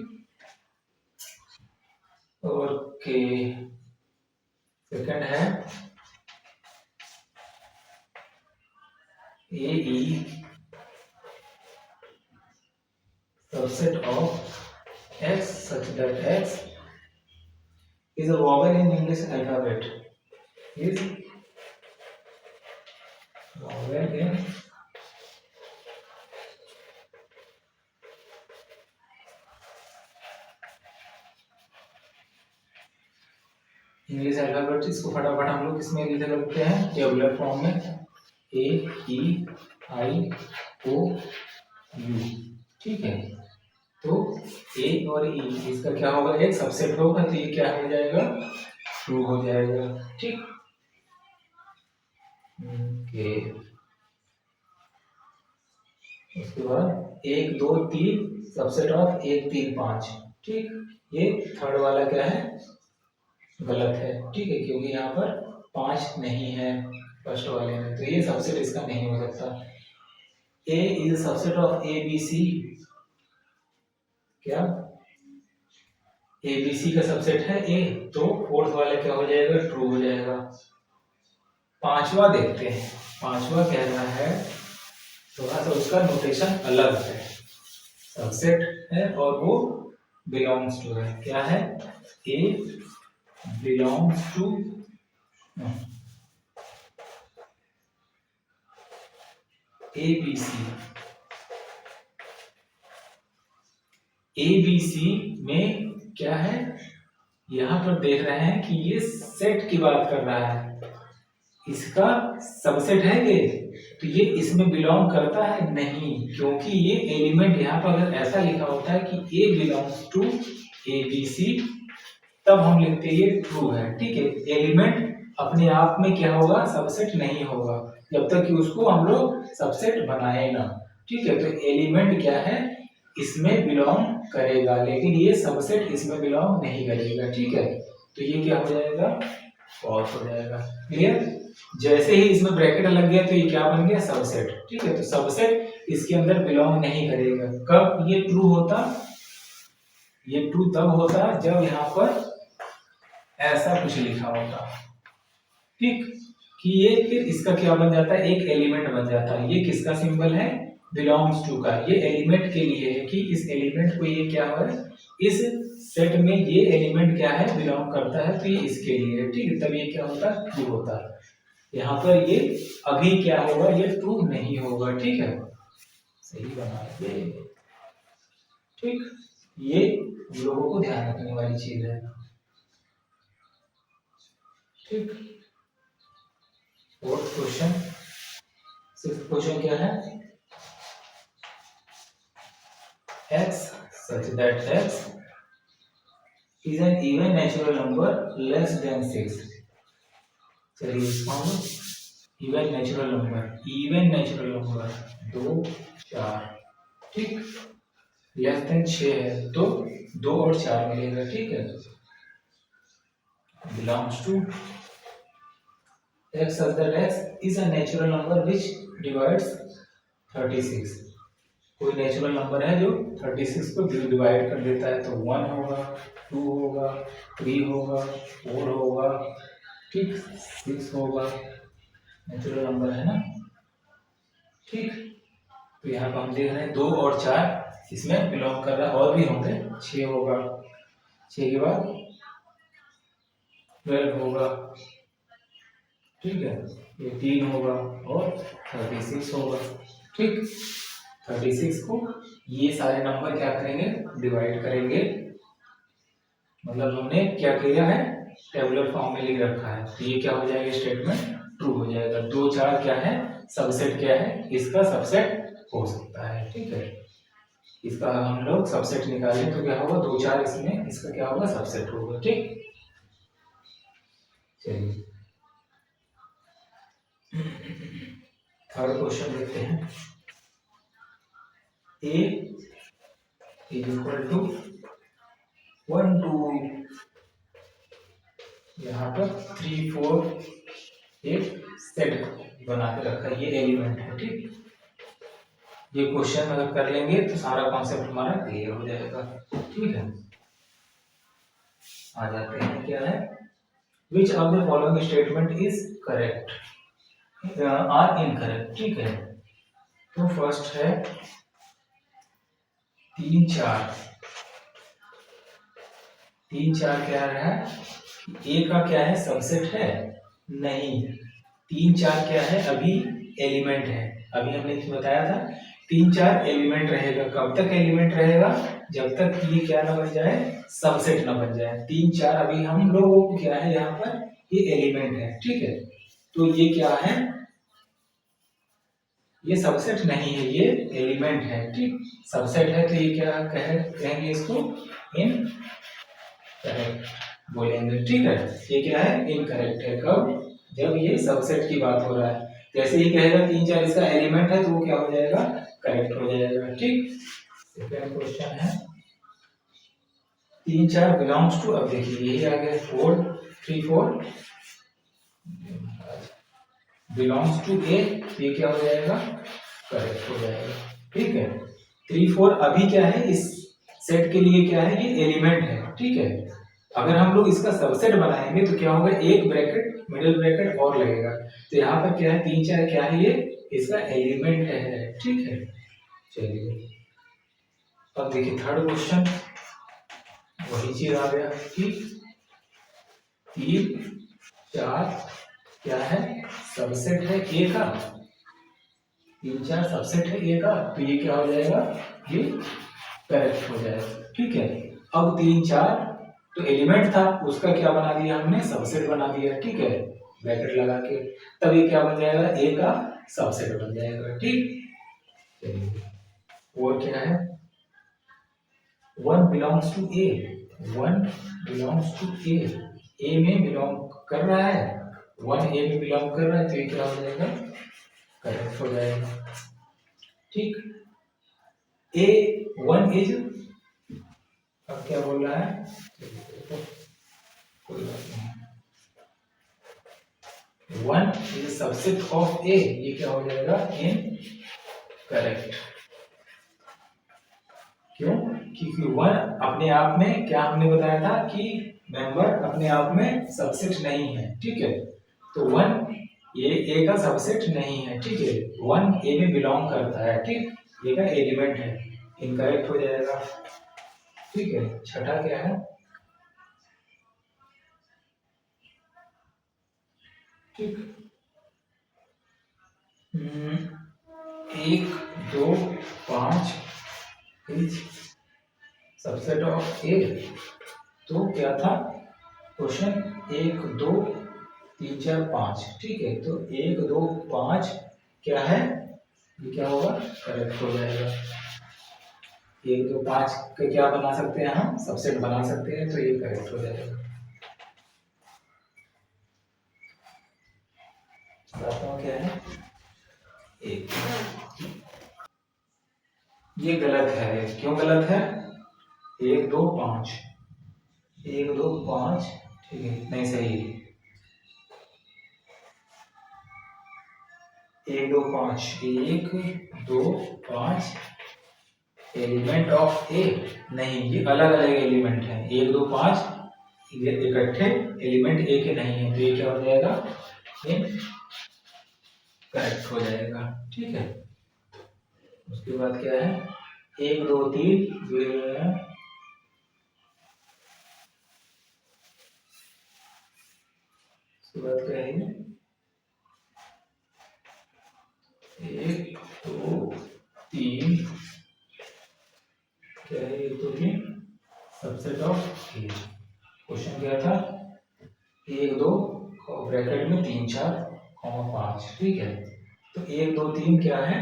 ओके। सेकंड है A E subset of x such that x is a vowel in English alphabet, is vowel in English alphabet. इसको फटाफट हम लोग इसमें लिख सकते हैं टेबुलर फॉर्म में, ए ई आई ओ यू। ठीक है, तो ए और ई इसका क्या होगा? एक सबसेट होगा, तो ये क्या हो जाएगा? ट्रू हो जाएगा। ठीक, ओके। उसके बाद एक दो तीन सबसेट ऑफ एक तीन पाँच। ठीक, ये थर्ड वाला क्या है? गलत है। ठीक है, क्योंकि यहाँ पर पाँच नहीं है फर्स्ट वाले में, तो ये सबसेट इसका नहीं हो सकता। A is subset of A B C, क्या ए बी सी का सबसेट है ए, तो फोर्थ वाला क्या हो जाएगा? ट्रू हो जाएगा। पांचवा देखते हैं, पांचवा कह रहा है, थोड़ा सा उसका नोटेशन अलग है। सबसेट है और वो बिलोंग्स टू है। क्या है? A belongs to A B C. A B C में क्या है? यहां पर देख रहे हैं कि ये सेट की बात कर रहा है, इसका सबसेट है ये, तो ये इसमें बिलोंग करता है नहीं, क्योंकि ये एलिमेंट यहाँ पर अगर ऐसा लिखा होता है कि A belongs to A B C, तब हम लिखते हैं ये ट्रू है। ठीक है, एलिमेंट अपने आप में क्या होगा? सबसेट नहीं होगा, जब तक कि उसको हम लोग सबसेट बनाए ना। ठीक है, तो एलिमेंट क्या है? इसमें बिलोंग करेगा, लेकिन ये सबसेट इसमें बिलोंग नहीं करेगा। ठीक है, तो ये क्या हो जाएगा? फॉल्स हो जाएगा। क्लियर? जैसे ही इसमें ब्रैकेट लग गया, तो ये क्या बन गया? सबसेट। ठीक है, तो सबसेट इसके अंदर बिलोंग नहीं करेगा। कब ये ट्रू होता? ये ट्रू तब होता जब यहाँ पर ऐसा कुछ लिखा होता। ठीक, कि ये फिर इसका क्या बन जाता है? एक एलिमेंट बन जाता है। ये किसका सिंबल है? बिलोंग्स टू का। ये एलिमेंट के लिए है कि इस एलिमेंट को ये क्या है, इस सेट में ये एलिमेंट क्या है? बिलोंग करता है, तो ये इसके लिए है। ठीक है, तब ये क्या होता है? ट्रू होता है। यहाँ पर ये अभी क्या होगा? ये ट्रू नहीं होगा। ठीक है, सही बना ये। ठीक, ये लोगों को ध्यान रखने वाली चीज है। ठीक, फोर्थ क्वेश्चन, सिक्स्थ क्वेश्चन क्या है? x such that x is an even natural number less than 6। चलिए इसको हम इवन नेचुरल नंबर दो चार। ठीक, लेस देन 6 है, तो 2 और 4 मिलेगा। ठीक है, belongs to x such that x is a natural number which divides 36। कोई नेचुरल नंबर है जो 36 को डिवाइड कर देता है, तो 1 होगा, 2 होगा, 3 होगा, 4 होगा, ठीक, 6 होगा। नेचुरल नंबर है ना। ठीक, तो यहाँ पर हम देख रहे हैं 2 और 4 इसमें बिलोंग कर रहा है, और भी होंगे। 6 होगा, 6 के बाद 12 होगा। ठीक है, ये 3 होगा और 36 होगा। ठीक, 36 को ये सारे नंबर क्या करेंगे? डिवाइड करेंगे। मतलब हमने क्या किया है? टेबुलर फॉर्म में लिख रखा है, तो ये क्या हो जाएगा? स्टेटमेंट ट्रू हो जाएगा। 2 4 क्या है? सबसेट क्या है? इसका सबसेट हो सकता है। ठीक है, इसका हम लोग सबसेट निकालें तो क्या होगा? 2 4 इसमें इसका क्या होगा? सबसेट होगा। ठीक, चलिए थर्ड क्वेश्चन देखते हैं। ए इज इक्वल टू 1 2, यहाँ पर 3 4 एक सेट बना के रखा है, ये एलिमेंट है। ठीक, ये क्वेश्चन अगर कर लेंगे तो सारा कॉन्सेप्ट हमारा क्लियर हो जाएगा। ठीक है, आ जाते हैं, क्या है, which of the following statement is correct or incorrect. ठीक है, तो फर्स्ट है 3 4, 3 4 क्या है, ए का क्या है, सबसेट है नहीं। 3 4 क्या है, अभी एलिमेंट है। अभी हमने बताया था 3 4 एलिमेंट रहेगा। कब तक एलिमेंट रहेगा, जब तक ये क्या ना बन जाए, सबसेट ना बन जाए। 3 4 अभी हम लोगों को क्या है, यहाँ पर ये एलिमेंट है। ठीक है, तो ये क्या है, ये सबसेट नहीं है, ये एलिमेंट है। ठीक, सबसेट है तो ये क्या कहेंगे इसको, इन करेक्ट बोलेंगे। ठीक है, ये क्या है, इनकरेक्ट है। कब, जब ये सबसेट की बात हो रहा है। जैसे ही कहेगा 3 4 इसका एलिमेंट है तो वो क्या हो जाएगा, करेक्ट हो जाएगा। ठीक, सेकंड क्वेश्चन है 3 4 बिलोंग्स टू, अब देखिए यही आ गया 4 3 4 बिलोंग्स टू ए, ये क्या हो जाएगा, करेक्ट हो जाएगा। ठीक है, 3 4 अभी क्या है, इस सेट के लिए क्या है, ये एलिमेंट है। ठीक है, अगर हम लोग इसका सबसेट बनाएंगे तो क्या होगा, एक ब्रैकेट मिडिल ब्रैकेट और लगेगा। तो यहाँ पर क्या है, 3 4 क्या है, ये इसका एलिमेंट है। ठीक है, चलिए अब देखिए थर्ड क्वेश्चन, वही चीज आ गया कि 3 4 क्या है, सबसेट है ए का। 3 4 सबसेट है ए का, तो ये क्या हो जाएगा, ये करेक्ट हो जाएगा। ठीक है, अब 3 4 तो एलिमेंट था, उसका क्या बना दिया हमने, सबसेट बना दिया। ठीक है, ब्रैकेट लगा के, तब ये क्या बन जाएगा, ए का सबसेट बन जाएगा। ठीक, चलिए और क्या है, 1 belongs to A, 1 belongs to A में बिलोंग कर रहा है, 1 ए में बिलोंग कर रहा है, तो ये क्या हो जाएगा, करेक्ट हो जाएगा। ठीक, ए 1 इज, अब क्या बोल रहा है, कोई बात नहीं, 1 इज सबसेट ऑफ ए, ये क्या हो जाएगा, इन करेक्ट। क्यों, क्योंकि 1 अपने आप में, क्या हमने बताया था कि मेंबर अपने आप में सबसेट नहीं है। ठीक है, तो 1 ये ए का सबसेट नहीं है। ठीक है, 1 ए में बिलोंग करता है। ठीक, ये का एलिमेंट है, इनकरेक्ट हो जाएगा। ठीक है, छठा क्या है, ठीक, 1 2 5 इज सबसेट ऑफ ए। तो क्या था क्वेश्चन, 1 2 3 4 5। ठीक है, तो 1 2 5 क्या है, ये क्या होगा, करेक्ट हो जाएगा। 1 2 5 का क्या बना सकते हैं, हम सबसेट बना सकते हैं, तो ये करेक्ट हो जाएगा। क्या है, एक, ये गलत है। क्यों गलत है, 1 2 5, 1 2 5, ठीक है, नहीं सही है, 1 2 5, 1 2 5 एलिमेंट ऑफ ए नहीं, ये अलग अलग एलिमेंट है। 1 2 5 ये इकट्ठे एलिमेंट ए के नहीं है, तो ये क्या हो जाएगा, ये करेक्ट हो जाएगा। ठीक है, उसके बाद क्या है, 1 2 3 उसके बाद क्या है, 1 2 3 क्या है, 1 2 3 सबसेट ऑफ ए। क्वेश्चन क्या था, 1 2 ब्रैकेट में 3 4 5। ठीक है, तो 1 2 3 क्या है,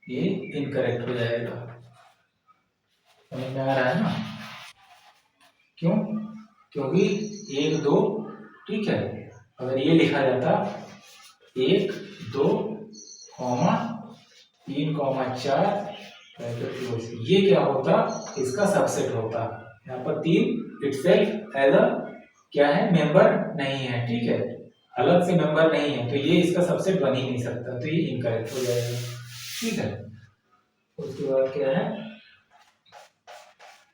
ये इनकरेक्ट हो जाएगा। समझ में आ रहा है ना, क्यों, क्योंकि 1 2, ठीक है, अगर ये लिखा जाता 1 2 5 3,4 ब्रैकेट क्लोज, ये क्या होता, इसका सबसेट होता। यहाँ पर 3 इटसेल्फ एज अ क्या है, मेंबर नहीं है, ठीक है, अलग से मेंबर नहीं है, तो ये इसका सबसेट बन ही नहीं सकता, तो ये इनकरेक्ट हो जाएगा, ठीक है। उसके बाद क्या है,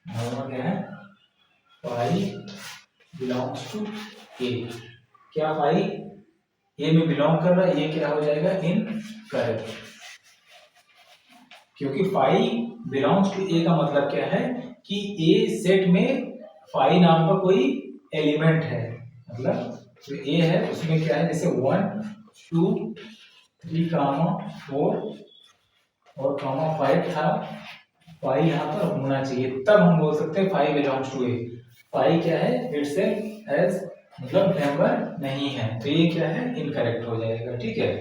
नंबर क्या है, फाइव बिलोंग्स टू ए, क्या फाइव ए में बिलोंग कर रहा है, ये क्या हो जाएगा, इनकरेक्ट, क्योंकि फाइव बिलोंग्स टू ए का मतलब क्या है कि ए सेट में फाइव नाम का कोई एलिमेंट है, मतलब जो ए है उसमें क्या है, जैसे 1 2 3 4 और 5 था, 5 यहाँ पर होना चाहिए, तब हम बोल सकते हैं 5 बिलोंग्स टू ए। 5 क्या है, इटसेल्फ एज मतलब मेंबर नहीं है, तो ये क्या है, इनकरेक्ट हो जाएगा, ठीक है।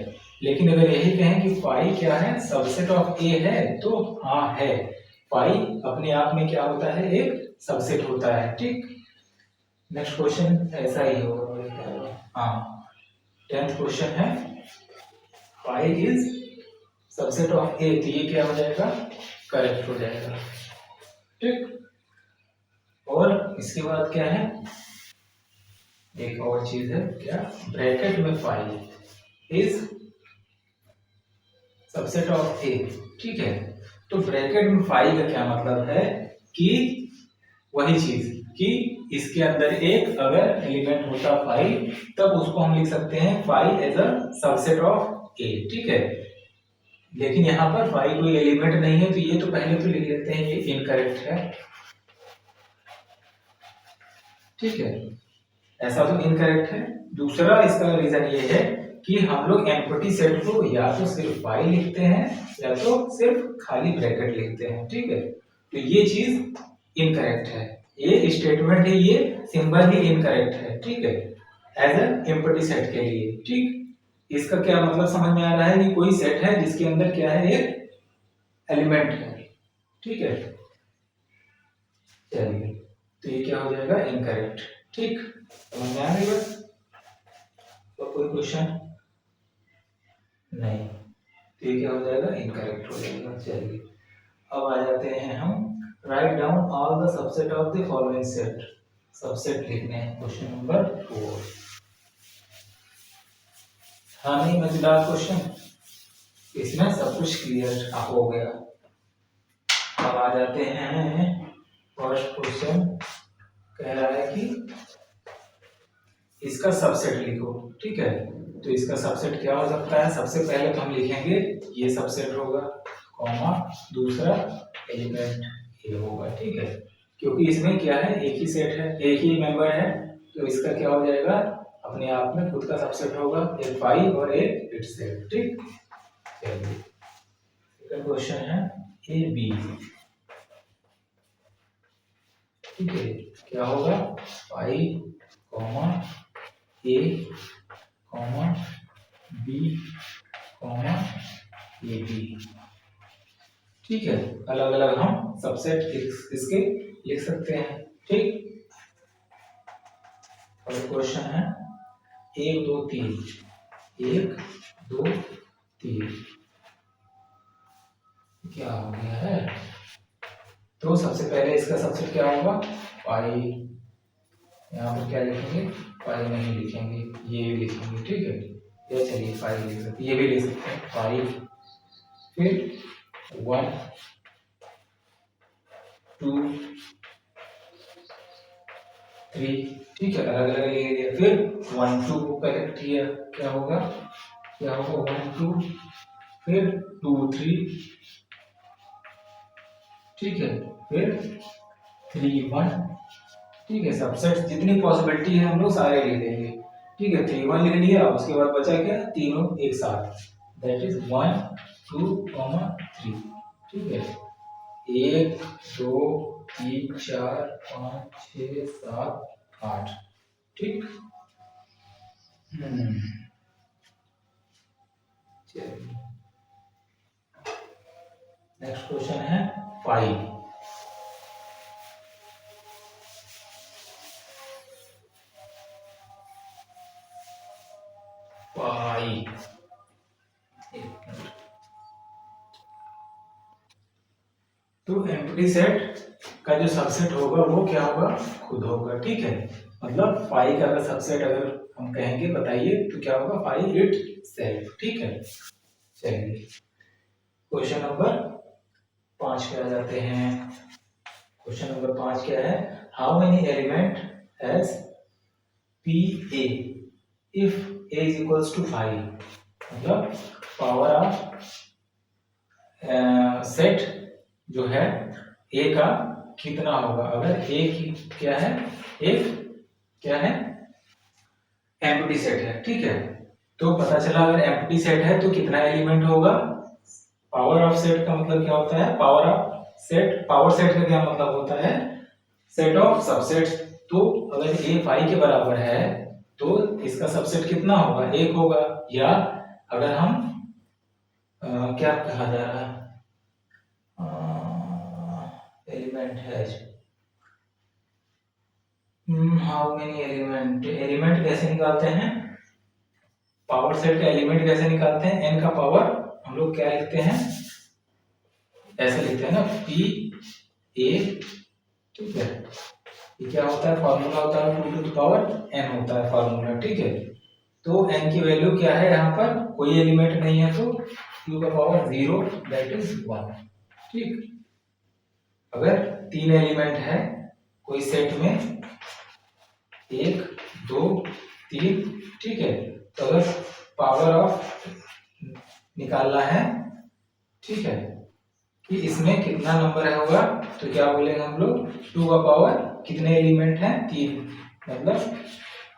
लेकिन अगर यही कहें कि 5 क्या है, सबसेट ऑफ ए है, तो हाँ है, 5 अपने आप में क्या होता है, एक सबसेट होता है, ठीक। नेक्स्ट क्वेश्चन ऐसा ही होगा, हाँ 10th क्वेश्चन है, 5 इज सबसेट ऑफ ए, तो ये क्या हो जाएगा, करेक्ट हो जाएगा, ठीक। और इसके बाद क्या है, एक और चीज है, क्या, ब्रैकेट में 5 इज सबसेट ऑफ ए, ठीक है। तो ब्रैकेट में 5 का क्या मतलब है कि वही चीज कि इसके अंदर एक अगर एलिमेंट होता 5, तब उसको हम लिख सकते हैं 5 as a subset of A, ठीक है। लेकिन यहाँ पर 5 कोई एलिमेंट नहीं है, तो ये तो पहले तो लिख लेते हैं, ये इनकरेक्ट है, ठीक है, ऐसा तो इनकरेक्ट है। दूसरा इसका रीजन ये है कि हम लोग एम्प्टी सेट को या तो सिर्फ 5 लिखते हैं या तो सिर्फ खाली ब्रैकेट लिखते हैं, ठीक है, तो ये चीज इनकरेक्ट है, ये स्टेटमेंट है, ये सिंबल ही इनकरेक्ट है, ठीक है, एज एन एम्प्टी सेट के लिए, ठीक। इसका क्या मतलब समझ में आ रहा है कि कोई सेट है जिसके अंदर क्या है, एक एलिमेंट है, ठीक है। चलिए, तो ये क्या हो जाएगा, इनकरेक्ट, ठीक, समझ में आ रही बात, तो कोई क्वेश्चन नहीं, तो ये क्या हो जाएगा, इनकरेक्ट हो जाएगा। चलिए, अब आ जाते हैं हम, write down all the subset of the following set, subset लिखने हैं, क्वेश्चन नंबर 4, हाँ नहीं मजेदार क्वेश्चन, इसमें सब कुछ क्लियर हो गया। अब आ जाते हैं, फर्स्ट क्वेश्चन कह रहा है कि इसका सबसेट लिखो, ठीक है। तो इसका सबसेट क्या हो सकता है, सबसे पहले तो हम लिखेंगे ये सबसेट होगा, कॉमा दूसरा एलिमेंट ये होगा, ठीक है, क्योंकि इसमें क्या है, एक ही सेट है, एक ही मेंबर है, तो इसका क्या हो जाएगा, अपने आप में खुद का सबसेट होगा, एक 5 और एक इटसेल्फ, ठीक। चलिए, सेकंड क्वेश्चन है ए बी, ठीक है, क्या होगा, 5 comma A comma B comma A B, ठीक है, अलग अलग हम सबसेट इसके लिख सकते हैं, ठीक। और क्वेश्चन है 1 2 3, 1 2 3, क्या हो गया है, तो सबसे पहले इसका सबसेट क्या होगा, पाई, यहाँ पर क्या लिखेंगे, पाई नहीं लिखेंगे, ये भी लिखेंगे, ठीक है, या चलिए पाई लिख सकते, ये भी लिख सकते हैं, पाई, फिर 1 2 3, ठीक है, अलग अलग लिख दिया, फिर 1 2 को कलेक्ट किया, क्या होगा, क्या होगा, 1 2, फिर 2 3, ठीक है, फिर 3 1, ठीक है, सबसेट जितनी पॉसिबिलिटी है हम लोग सारे लिख देंगे, ठीक है, 3 1 लिख लिया, उसके बाद बचा क्या, तीनों एक साथ, दैट इज 1 2 3, ठीक है, 1 2 3 4 5 6 7 8, ठीक। चलिए, नेक्स्ट क्वेश्चन है 5, तो एम्प्टी सेट का जो सबसेट होगा वो क्या होगा, खुद होगा, ठीक है। मतलब फाइव का अगर सबसेट अगर हम कहेंगे बताइए तो क्या होगा, फाइव इट सेल्फ, ठीक है। चलिए क्वेश्चन नंबर 5 पे आ जाते हैं। क्वेश्चन नंबर 5 क्या है, how many element has P A if A is equals to 5। मतलब पावर ऑफ सेट जो है ए का कितना होगा अगर ए की क्या है, एक क्या है, एम्प्टी सेट है, ठीक है। तो पता चला अगर एम्प्टी सेट है तो कितना एलिमेंट होगा। पावर ऑफ सेट का मतलब क्या होता है, power of set, power set का क्या मतलब होता है, सेट ऑफ सबसेट्स। तो अगर ए 5 के बराबर है तो इसका सबसेट कितना होगा, एक होगा। या अगर हम क्या कहा जा रहा है, एलिमेंट है, हाउ मेनी एलिमेंट, एलिमेंट कैसे निकालते हैं, पावर सेट का एलिमेंट कैसे निकालते हैं, एन का पावर हम लोग क्या लिखते हैं, ऐसे लिखते हैं ना, पी ए, ठीक है। ये क्या होता है, फॉर्मूला होता है 2 टू द पावर n होता है फॉर्मूला, ठीक है। तो n की वैल्यू क्या है, यहाँ पर कोई एलिमेंट नहीं है तो 2 का पावर 0 दैट इज 1, ठीक। अगर 3 एलिमेंट है कोई सेट में, 1 2 3, ठीक है, तो अगर पावर ऑफ निकालना है, ठीक है, कि इसमें कितना नंबर है होगा, तो क्या बोलेंगे हम लोग, 2 का पावर कितने एलिमेंट हैं, 3, मतलब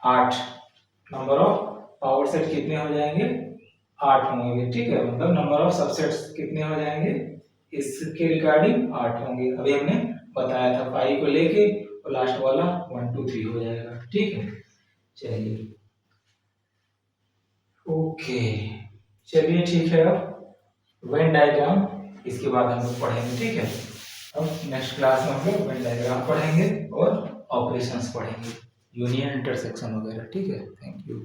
8। नंबर ऑफ पावर सेट कितने हो जाएंगे, 8 होंगे, ठीक है। मतलब नंबर ऑफ सबसेट्स कितने हो जाएंगे, इसके रिगार्डिंग 8 होंगे। अभी हमने बताया था 5 को लेके और लास्ट वाला 1 2 3 हो जाएगा, ठीक है। चलिए ओके, चलिए ठीक है। अब वेन डायग्राम इसके बाद हम लोग पढ़ेंगे, ठीक है। अब नेक्स्ट क्लास में हम लोग वेन डायग्राम पढ़ेंगे और ऑपरेशंस पढ़ेंगे, यूनियन इंटरसेक्शन वगैरह, ठीक है। Thank you.